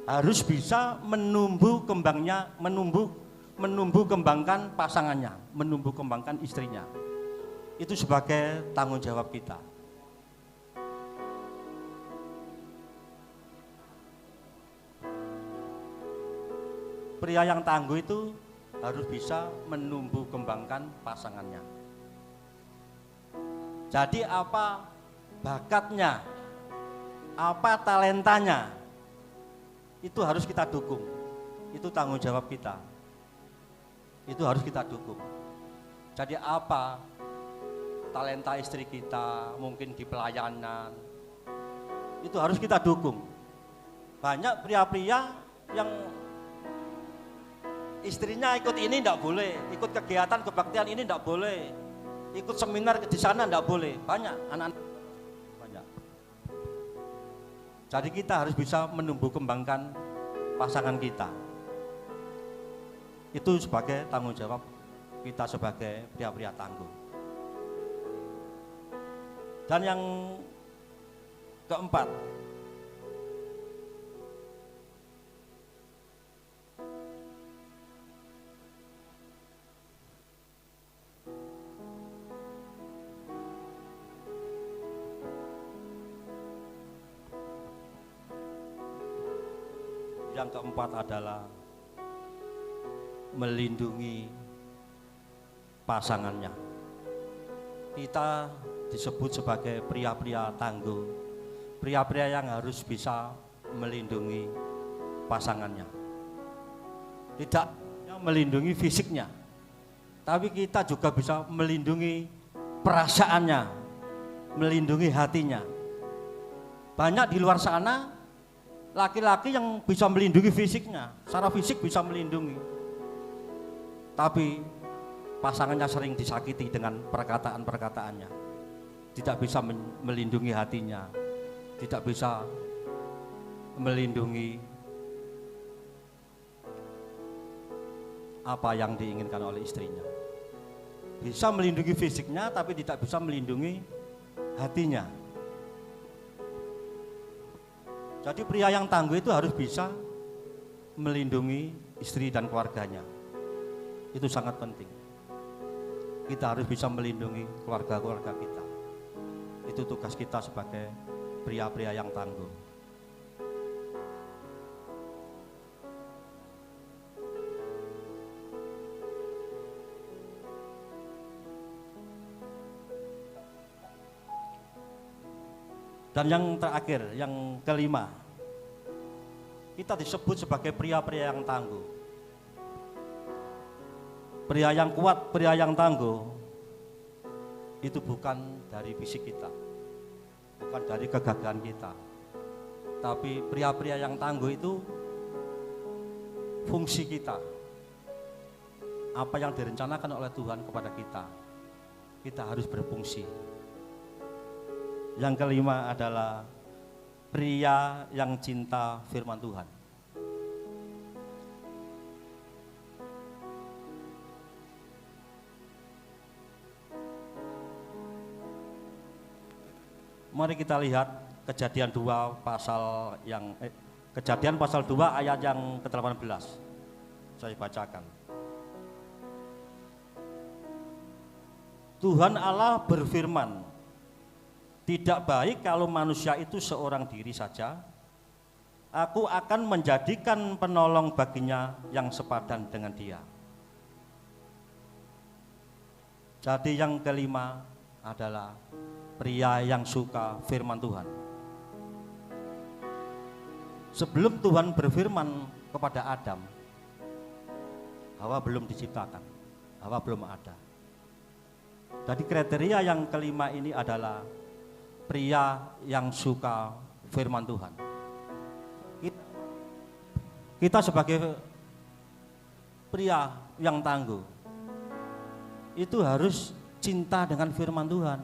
harus bisa menumbuh kembangkan pasangannya, menumbuh kembangkan istrinya. Itu sebagai tanggung jawab kita. Pria yang tangguh itu harus bisa menumbuh kembangkan pasangannya. Jadi apa bakatnya, apa talentanya, itu harus kita dukung. Itu tanggung jawab kita. Itu harus kita dukung. Jadi apa talenta istri kita, mungkin di pelayanan, itu harus kita dukung. Banyak pria-pria yang istrinya ikut ini enggak boleh, ikut kegiatan kebaktian ini enggak boleh, ikut seminar di sana enggak boleh. Banyak anak-anak, banyak. Jadi kita harus bisa menumbuh kembangkan pasangan kita. Itu sebagai tanggung jawab kita sebagai pria-pria tangguh. Dan yang keempat, adalah melindungi pasangannya. Kita disebut sebagai pria-pria tangguh, pria-pria yang harus bisa melindungi pasangannya. Tidak melindungi fisiknya, tapi kita juga bisa melindungi perasaannya, melindungi hatinya. Banyak di luar sana laki-laki yang bisa melindungi fisiknya, secara fisik bisa melindungi, tapi pasangannya sering disakiti dengan perkataan-perkataannya, tidak bisa melindungi hatinya, tidak bisa melindungi apa yang diinginkan oleh istrinya. Bisa melindungi fisiknya tapi tidak bisa melindungi hatinya. Jadi pria yang tangguh itu harus bisa melindungi istri dan keluarganya. Itu sangat penting. Kita harus bisa melindungi keluarga-keluarga kita. Itu tugas kita sebagai pria-pria yang tangguh. Dan yang terakhir, yang kelima, kita disebut sebagai pria-pria yang tangguh. Pria yang kuat, pria yang tangguh, itu bukan dari fisik kita, bukan dari kegagahan kita. Tapi pria-pria yang tangguh itu fungsi kita. Apa yang direncanakan oleh Tuhan kepada kita, kita harus berfungsi. Yang kelima adalah pria yang cinta firman Tuhan. Mari kita lihat Kejadian 2 pasal Kejadian pasal 2 ayat yang ke-18. Saya bacakan. Tuhan Allah berfirman, tidak baik kalau manusia itu seorang diri saja. Aku akan menjadikan penolong baginya yang sepadan dengan dia. Jadi yang kelima adalah pria yang suka firman Tuhan. Sebelum Tuhan berfirman kepada Adam, Hawa belum diciptakan, Hawa belum ada. Jadi kriteria yang kelima ini adalah pria yang suka firman Tuhan. Kita sebagai pria yang tangguh itu harus cinta dengan firman Tuhan.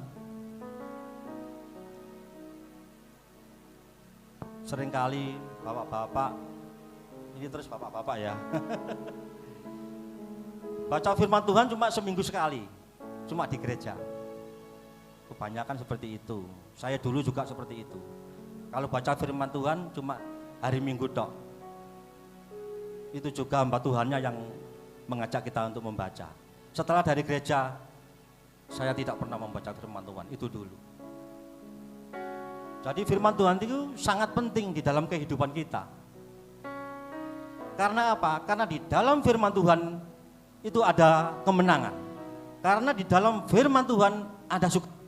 Seringkali bapak-bapak, ini terus bapak-bapak ya, baca firman Tuhan cuma seminggu sekali, cuma di gereja. Kebanyakan seperti itu. Saya dulu juga seperti itu. Kalau baca firman Tuhan cuma hari Minggu tok. Itu juga hamba Tuhannya yang mengajak kita untuk membaca. Setelah dari gereja, saya tidak pernah membaca firman Tuhan, itu dulu. Jadi firman Tuhan itu sangat penting di dalam kehidupan kita. Karena apa? Karena di dalam firman Tuhan itu ada kemenangan. Karena di dalam firman Tuhan ada sukacita.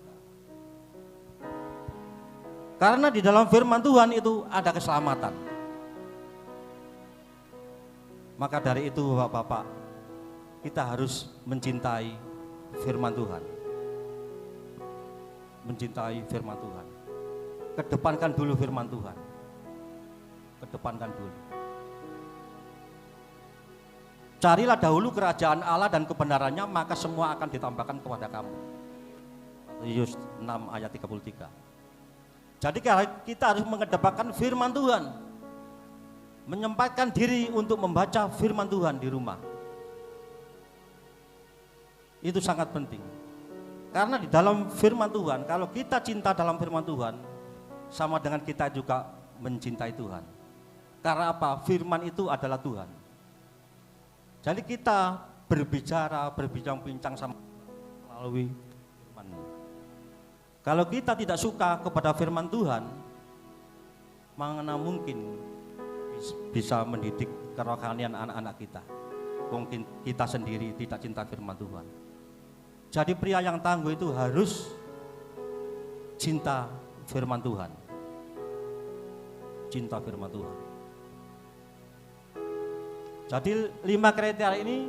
Karena di dalam firman Tuhan itu ada keselamatan. Maka dari itu Bapak-bapak, kita harus mencintai firman Tuhan. Mencintai firman Tuhan. Kedepankan dulu firman Tuhan. Kedepankan dulu. Carilah dahulu kerajaan Allah dan kebenarannya, maka semua akan ditambahkan kepada kamu. Matius 6 ayat 33. Jadi kita harus mengedepankan firman Tuhan, menyempatkan diri untuk membaca firman Tuhan di rumah. Itu sangat penting. Karena di dalam firman Tuhan, kalau kita cinta dalam firman Tuhan, sama dengan kita juga mencintai Tuhan. Karena apa? Firman itu adalah Tuhan. Jadi kita berbincang-bincang sama melalui firman. Kalau kita tidak suka kepada firman Tuhan, mana mungkin bisa mendidik kerohanian anak-anak kita. Mungkin kita sendiri tidak cinta firman Tuhan. Jadi pria yang tangguh itu harus cinta firman Tuhan. Cinta firman Tuhan. Jadi 5 kriteria ini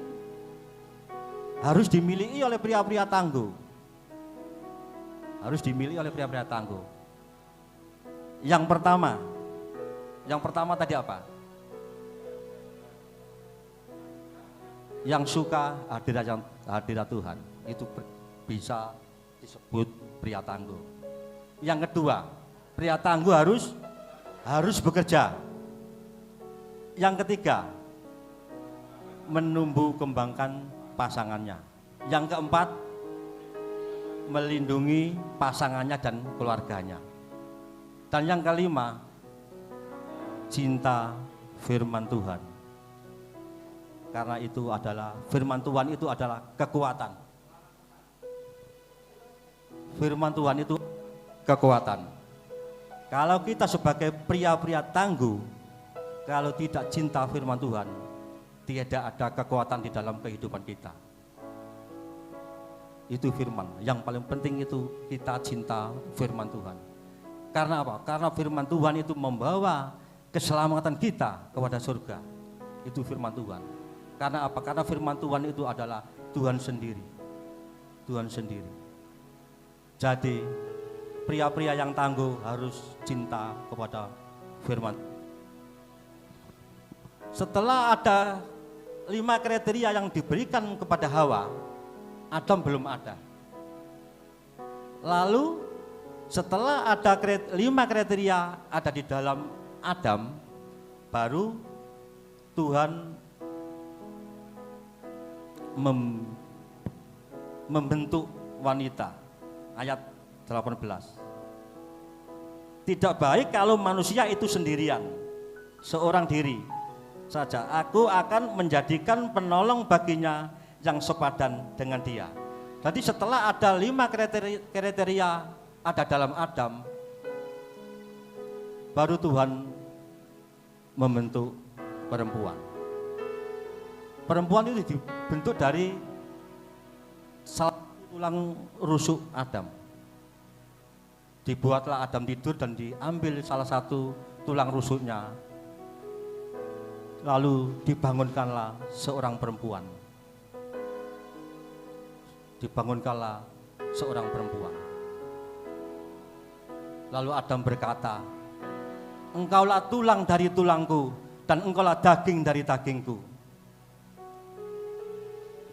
harus dimiliki oleh pria-pria tangguh. Harus dimiliki oleh pria-pria tangguh. Yang pertama tadi apa? Yang suka hadirat Tuhan, itu bisa disebut pria tangguh. Yang kedua, pria tangguh harus bekerja. Yang ketiga, menumbuh kembangkan pasangannya. Yang keempat, melindungi pasangannya dan keluarganya. Dan yang kelima, cinta firman Tuhan. Karena itu adalah firman Tuhan itu adalah kekuatan. Firman Tuhan itu kekuatan. Kalau kita sebagai pria-pria tangguh, kalau tidak cinta firman Tuhan, tidak ada kekuatan di dalam kehidupan kita. Itu firman. Yang paling penting itu kita cinta firman Tuhan. Karena apa? Karena firman Tuhan itu membawa keselamatan kita kepada surga. Itu firman Tuhan. Karena apa? Karena firman Tuhan itu adalah Tuhan sendiri. Tuhan sendiri. Jadi pria-pria yang tangguh harus cinta kepada firman. Setelah ada 5 kriteria yang diberikan kepada Hawa, Adam belum ada. Lalu setelah ada 5 kriteria ada di dalam Adam, baru Tuhan membentuk wanita. Ayat 18. Tidak baik kalau manusia itu sendirian, seorang diri saja. Aku akan menjadikan penolong baginya yang sepadan dengan dia. Jadi setelah ada 5 kriteria ada dalam Adam, baru Tuhan membentuk perempuan. Perempuan itu dibentuk dari salah tulang rusuk Adam. Dibuatlah Adam tidur dan diambil salah satu tulang rusuknya. Lalu dibangunkanlah seorang perempuan. Dibangunkanlah seorang perempuan. Lalu Adam berkata, engkaulah tulang dari tulangku dan engkaulah daging dari dagingku.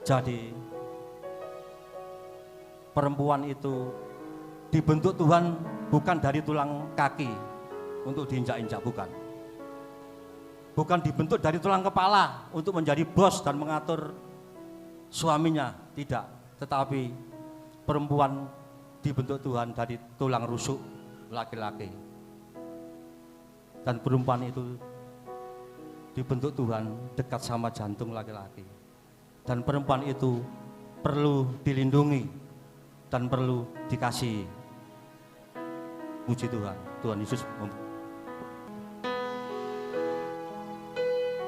Jadi perempuan itu dibentuk Tuhan bukan dari tulang kaki untuk diinjak-injak, bukan. Bukan dibentuk dari tulang kepala untuk menjadi bos dan mengatur suaminya, tidak. Tetapi perempuan dibentuk Tuhan dari tulang rusuk laki-laki. Dan perempuan itu dibentuk Tuhan dekat sama jantung laki-laki. Dan perempuan itu perlu dilindungi dan perlu dikasihi. Puji Tuhan, Tuhan Yesus.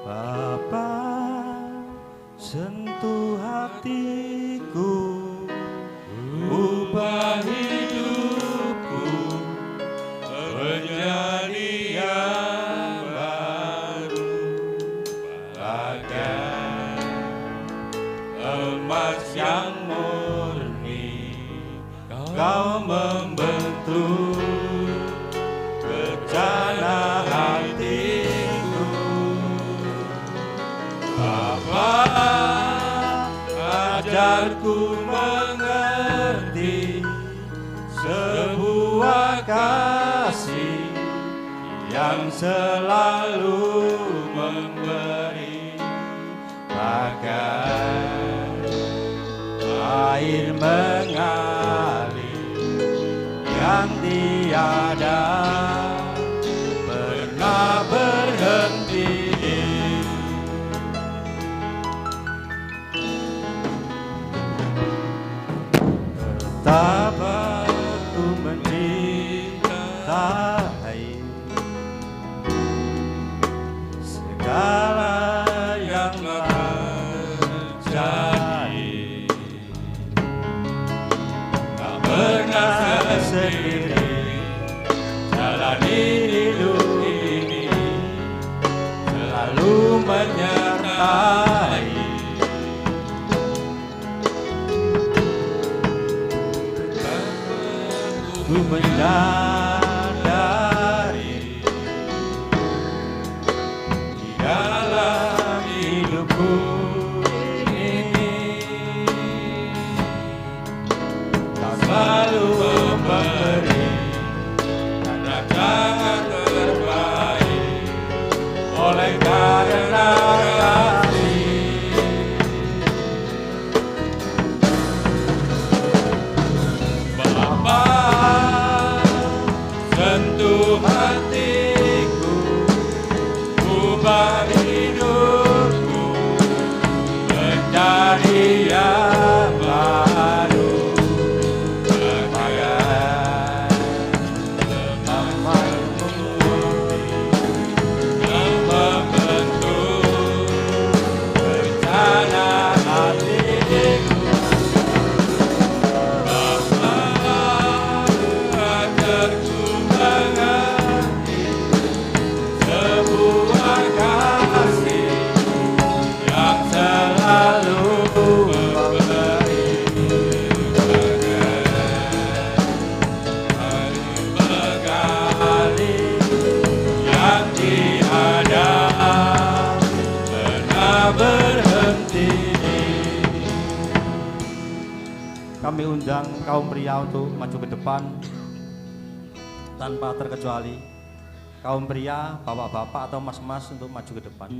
Bapa, sentuh hatiku, ubah hidupku menjadi yang baru, bagai emas yang murni. Kau membentuk rencana hatiku. Bapa, ajarku mengerti sebuah kasih yang selalu memberi, bagai air mengalir yang tiada pernah berhenti. Betapa ku mencintai segala yang terjadi. Tak pernah sendiri jalani hidup ini, selalu menyertai. ku menyadari di dalam hidupku ini Kau selalu memberi tanda-tanda terbaik oleh karena sentuh hatiku, ubah hidupku menjadi yang baru, bagai lemahmu yang membentuk rencana hatiku. Kami undang kaum pria untuk maju ke depan tanpa terkecuali. Kaum pria, bapak-bapak atau mas-mas untuk maju ke depan.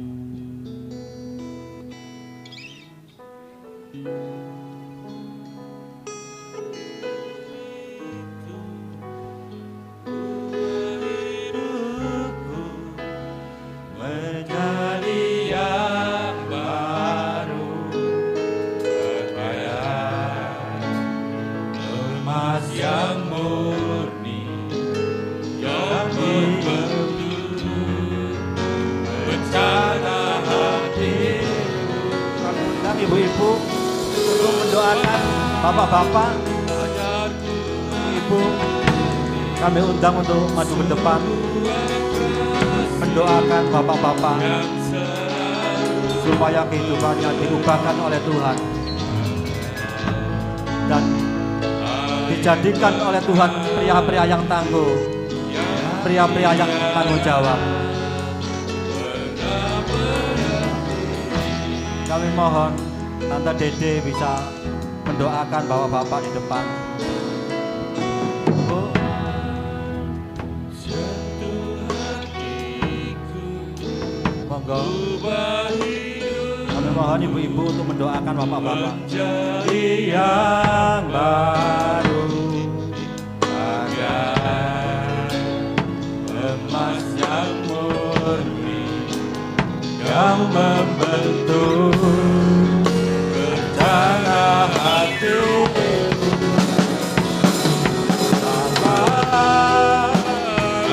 Ibu-ibu untuk mendoakan bapak-bapak, ibu kami undang untuk maju ke depan mendoakan bapak-bapak supaya kehidupannya diubahkan oleh Tuhan dan dijadikan oleh Tuhan pria-pria yang tangguh, pria-pria yang tanggung jawab. Kami mohon Tante Dede bisa mendoakan bapak-bapak di depan. Bu. Monggo. Kami mohon ibu-ibu untuk mendoakan bapak-bapak. Menjadi yang baru, bagai emas yang murni, yang membentuk rencana hatiku.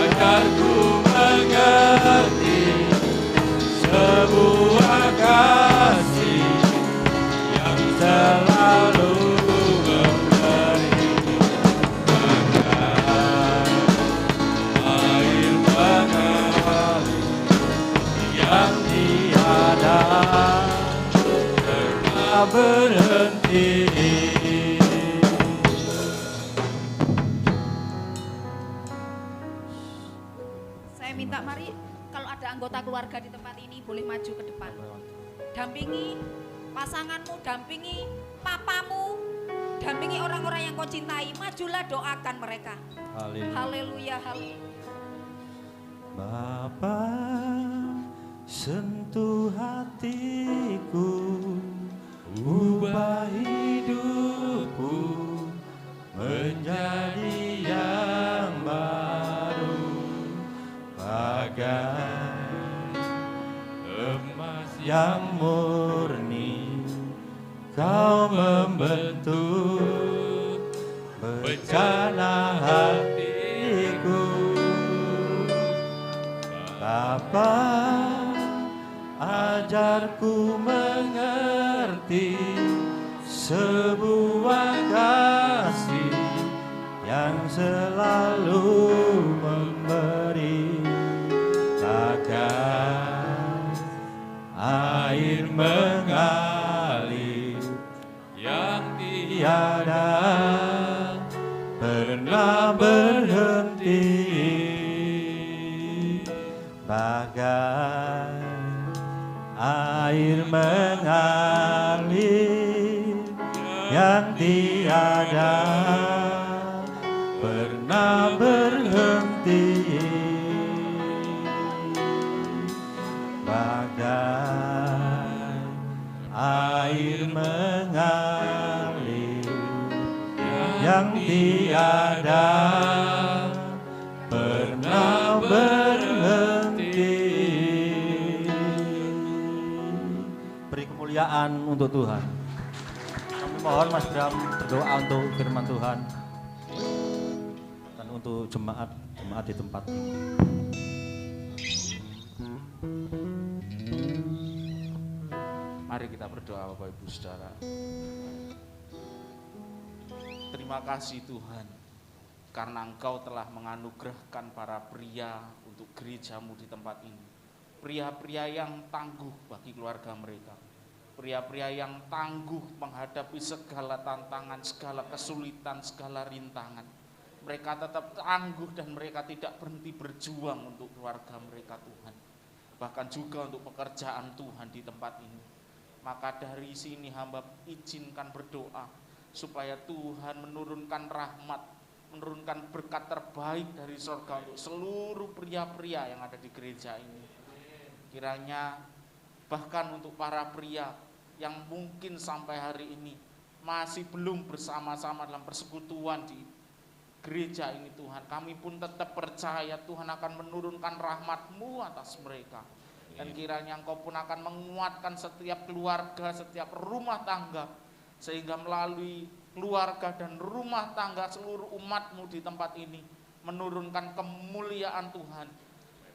Agar ku mengerti sebuah kasih yang selalu memberi makan air mengalir yang tiada pernah berhenti. Saya minta mari kalau ada anggota keluarga di tempat ini boleh maju ke depan. Dampingi pasanganmu, dampingi papamu, dampingi orang-orang yang kau cintai. Majulah, doakan mereka. Haleluya, haleluya. Bapa, sentuh hatiku, ubah hidupku menjadi yang baru, bagai emas yang murni. Kau membentuk bencana hatiku. Bapa, ajarku mengerti sebuah kasih yang selalu memberi bagai air mengalir yang tiada pernah tiada pernah berhenti, bagai air mengalir yang tiada pernah berhenti. Beri kemuliaan untuk Tuhan. Kami mohon Mas Bram berdoa untuk firman Tuhan dan untuk jemaat di tempat ini. Mari kita berdoa Bapak Ibu Saudara. Terima kasih Tuhan, karena Engkau telah menganugerahkan para pria untuk gerejamu di tempat ini. Pria-pria yang tangguh bagi keluarga mereka. Pria-pria yang tangguh menghadapi segala tantangan, segala kesulitan, segala rintangan. Mereka tetap tangguh dan mereka tidak berhenti berjuang untuk keluarga mereka Tuhan. Bahkan juga untuk pekerjaan Tuhan di tempat ini. Maka dari sini hamba izinkan berdoa supaya Tuhan menurunkan rahmat, menurunkan berkat terbaik dari surga untuk seluruh pria-pria yang ada di gereja ini. Kiranya bahkan untuk para pria yang mungkin sampai hari ini masih belum bersama-sama dalam persekutuan di gereja ini Tuhan, kami pun tetap percaya Tuhan akan menurunkan rahmat-Mu atas mereka. Dan kiranya Engkau pun akan menguatkan setiap keluarga, setiap rumah tangga, sehingga melalui keluarga dan rumah tangga seluruh umat-Mu di tempat ini menurunkan kemuliaan Tuhan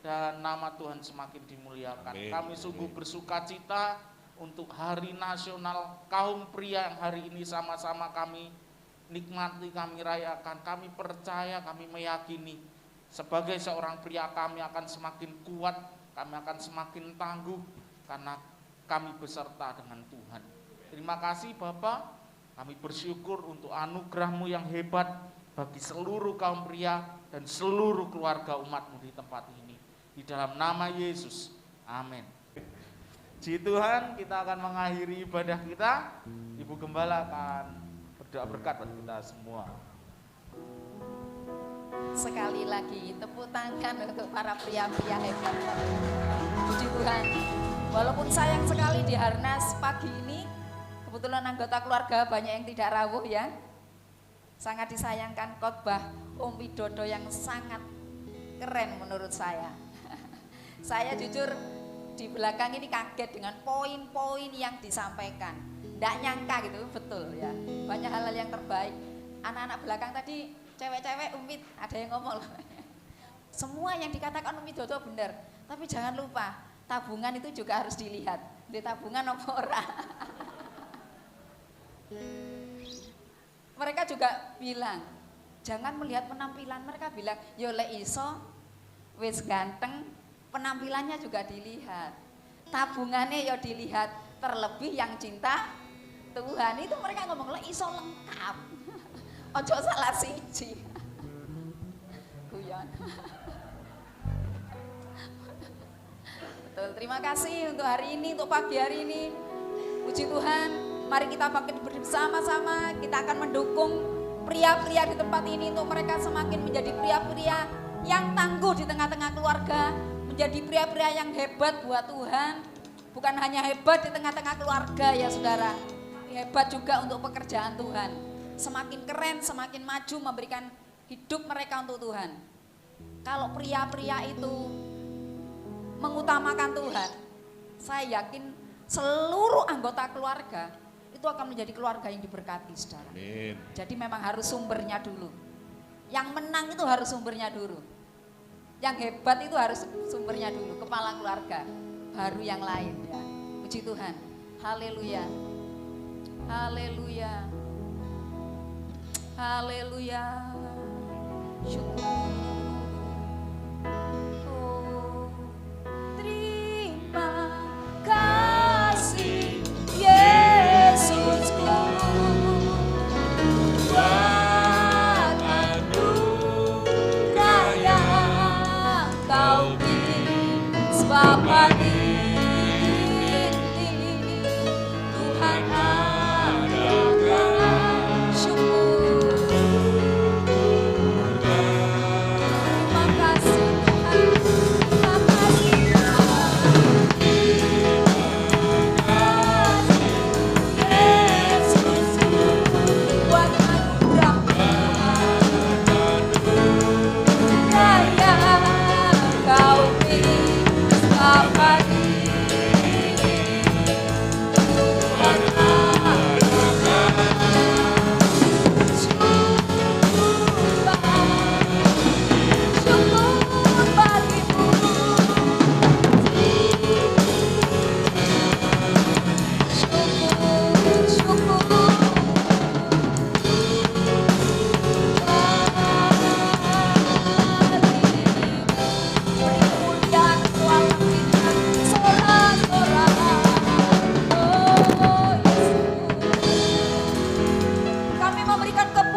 dan nama Tuhan semakin dimuliakan. Amin. Kami sungguh bersuka cita untuk Hari Nasional Kaum Pria yang hari ini sama-sama kami nikmati, kami rayakan. Kami percaya, kami meyakini sebagai seorang pria kami akan semakin kuat, kami akan semakin tangguh karena kami beserta dengan Tuhan. Terima kasih Bapak, kami bersyukur untuk anugerah-Mu yang hebat bagi seluruh kaum pria dan seluruh keluarga umat-Mu di tempat ini. Di dalam nama Yesus, amin. Puji Tuhan, kita akan mengakhiri ibadah kita. Ibu Gembala akan berdoa berkat buat kita semua. Sekali lagi tepuk tangan untuk para pria-pria hebat. Puji Tuhan. Walaupun sayang sekali di Harnas pagi ini kebetulan anggota keluarga banyak yang tidak rawuh ya. Sangat disayangkan khotbah Om Widodo yang sangat keren menurut saya. Saya jujur di belakang ini kaget dengan poin-poin yang disampaikan. Nggak nyangka gitu, betul ya. Banyak hal-hal yang terbaik. Anak-anak belakang tadi cewek-cewek Umit ada yang ngomong loh. Semua yang dikatakan Umi Dodo benar, tapi jangan lupa tabungan itu juga harus dilihat. Di tabungan apa ora. Mereka juga bilang jangan melihat penampilan, mereka bilang yo lek iso wis ganteng, penampilannya juga dilihat, tabungannya yo dilihat, terlebih yang cinta Tuhan. Itu mereka ngomong lek iso lengkap. Ojo salah siji. Guyon. Betul, terima kasih untuk hari ini, untuk pagi hari ini. Puji Tuhan, mari kita bangkit bersama-sama. Kita akan mendukung pria-pria di tempat ini untuk mereka semakin menjadi pria-pria yang tangguh di tengah-tengah keluarga, menjadi pria-pria yang hebat buat Tuhan. Bukan hanya hebat di tengah-tengah keluarga ya saudara, hebat juga untuk pekerjaan Tuhan. Semakin keren, semakin maju memberikan hidup mereka untuk Tuhan. Kalau pria-pria itu mengutamakan Tuhan, saya yakin seluruh anggota keluarga itu akan menjadi keluarga yang diberkati, saudara. Amin. Jadi memang harus sumbernya dulu. Yang menang itu harus sumbernya dulu. Yang hebat itu harus sumbernya dulu, kepala keluarga. Baru yang lain ya. Puji Tuhan. Haleluya. Haleluya. Haleluya. Syukur. Oh, terima kasih Yesusku buat anugerah yang Kau beri, sebab hari ini Tuhan adalah syukur.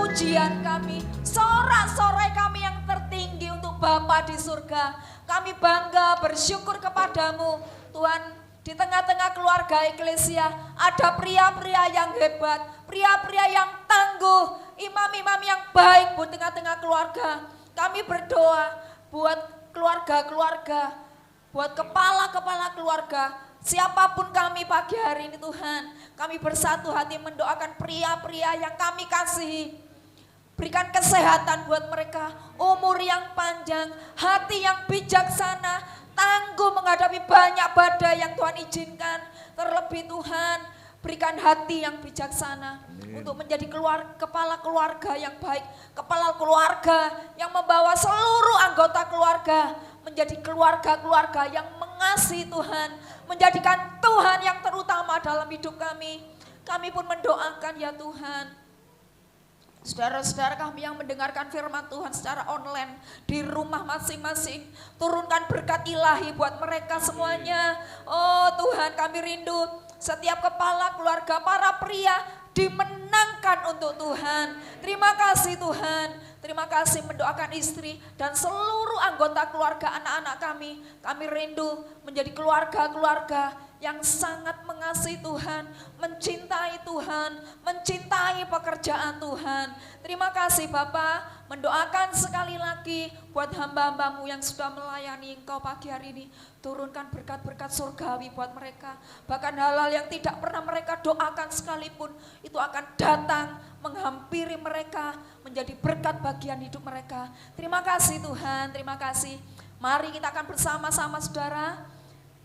pujian kami, sorak-sorai kami yang tertinggi untuk Bapa di surga. Kami bangga bersyukur kepadamu Tuhan. Di tengah-tengah keluarga eklesia ada pria-pria yang hebat, pria-pria yang tangguh, imam-imam yang baik buat tengah-tengah keluarga. Kami berdoa buat keluarga-keluarga, buat kepala-kepala keluarga, siapapun kami pagi hari ini Tuhan. Kami bersatu hati mendoakan pria-pria yang kami kasihi. Berikan kesehatan buat mereka, umur yang panjang, hati yang bijaksana, tangguh menghadapi banyak badai yang Tuhan izinkan. Terlebih Tuhan, berikan hati yang bijaksana untuk menjadi kepala keluarga yang baik, kepala keluarga yang membawa seluruh anggota keluarga menjadi keluarga-keluarga yang mengasihi Tuhan, menjadikan Tuhan yang terutama dalam hidup kami. Kami pun mendoakan ya Tuhan, saudara-saudara kami yang mendengarkan firman Tuhan secara online di rumah masing-masing, turunkan berkat ilahi buat mereka semuanya. Oh Tuhan, kami rindu setiap kepala keluarga, para pria dimenangkan untuk Tuhan. Terima kasih Tuhan. Terima kasih mendoakan istri dan seluruh anggota keluarga anak-anak kami. Kami rindu menjadi keluarga-keluarga yang sangat mengasihi Tuhan, mencintai Tuhan, mencintai pekerjaan Tuhan. Terima kasih Bapa, mendoakan sekali lagi buat hamba-hambamu yang sudah melayani Engkau pagi hari ini. Turunkan berkat-berkat surgawi buat mereka. Bahkan hal-hal yang tidak pernah mereka doakan sekalipun, itu akan datang menghampiri mereka, menjadi berkat bagian hidup mereka. Terima kasih Tuhan, terima kasih. Mari kita akan bersama-sama saudara,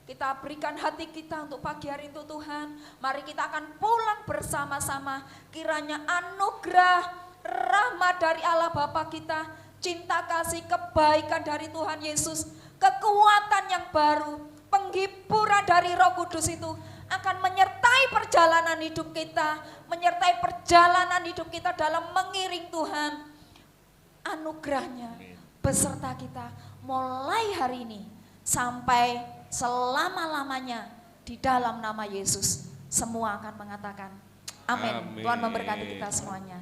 kita berikan hati kita untuk pagi hari itu Tuhan. Mari kita akan pulang bersama-sama. Kiranya anugerah, rahmat dari Allah Bapa kita, cinta kasih, kebaikan dari Tuhan Yesus, kekuatan yang baru, penghiburan dari Roh Kudus itu akan menyertai perjalanan hidup kita, menyertai perjalanan hidup kita dalam mengiring Tuhan. Anugerahnya beserta kita mulai hari ini sampai selama-lamanya di dalam nama Yesus. Semua akan mengatakan amin. Tuhan memberkati kita semuanya.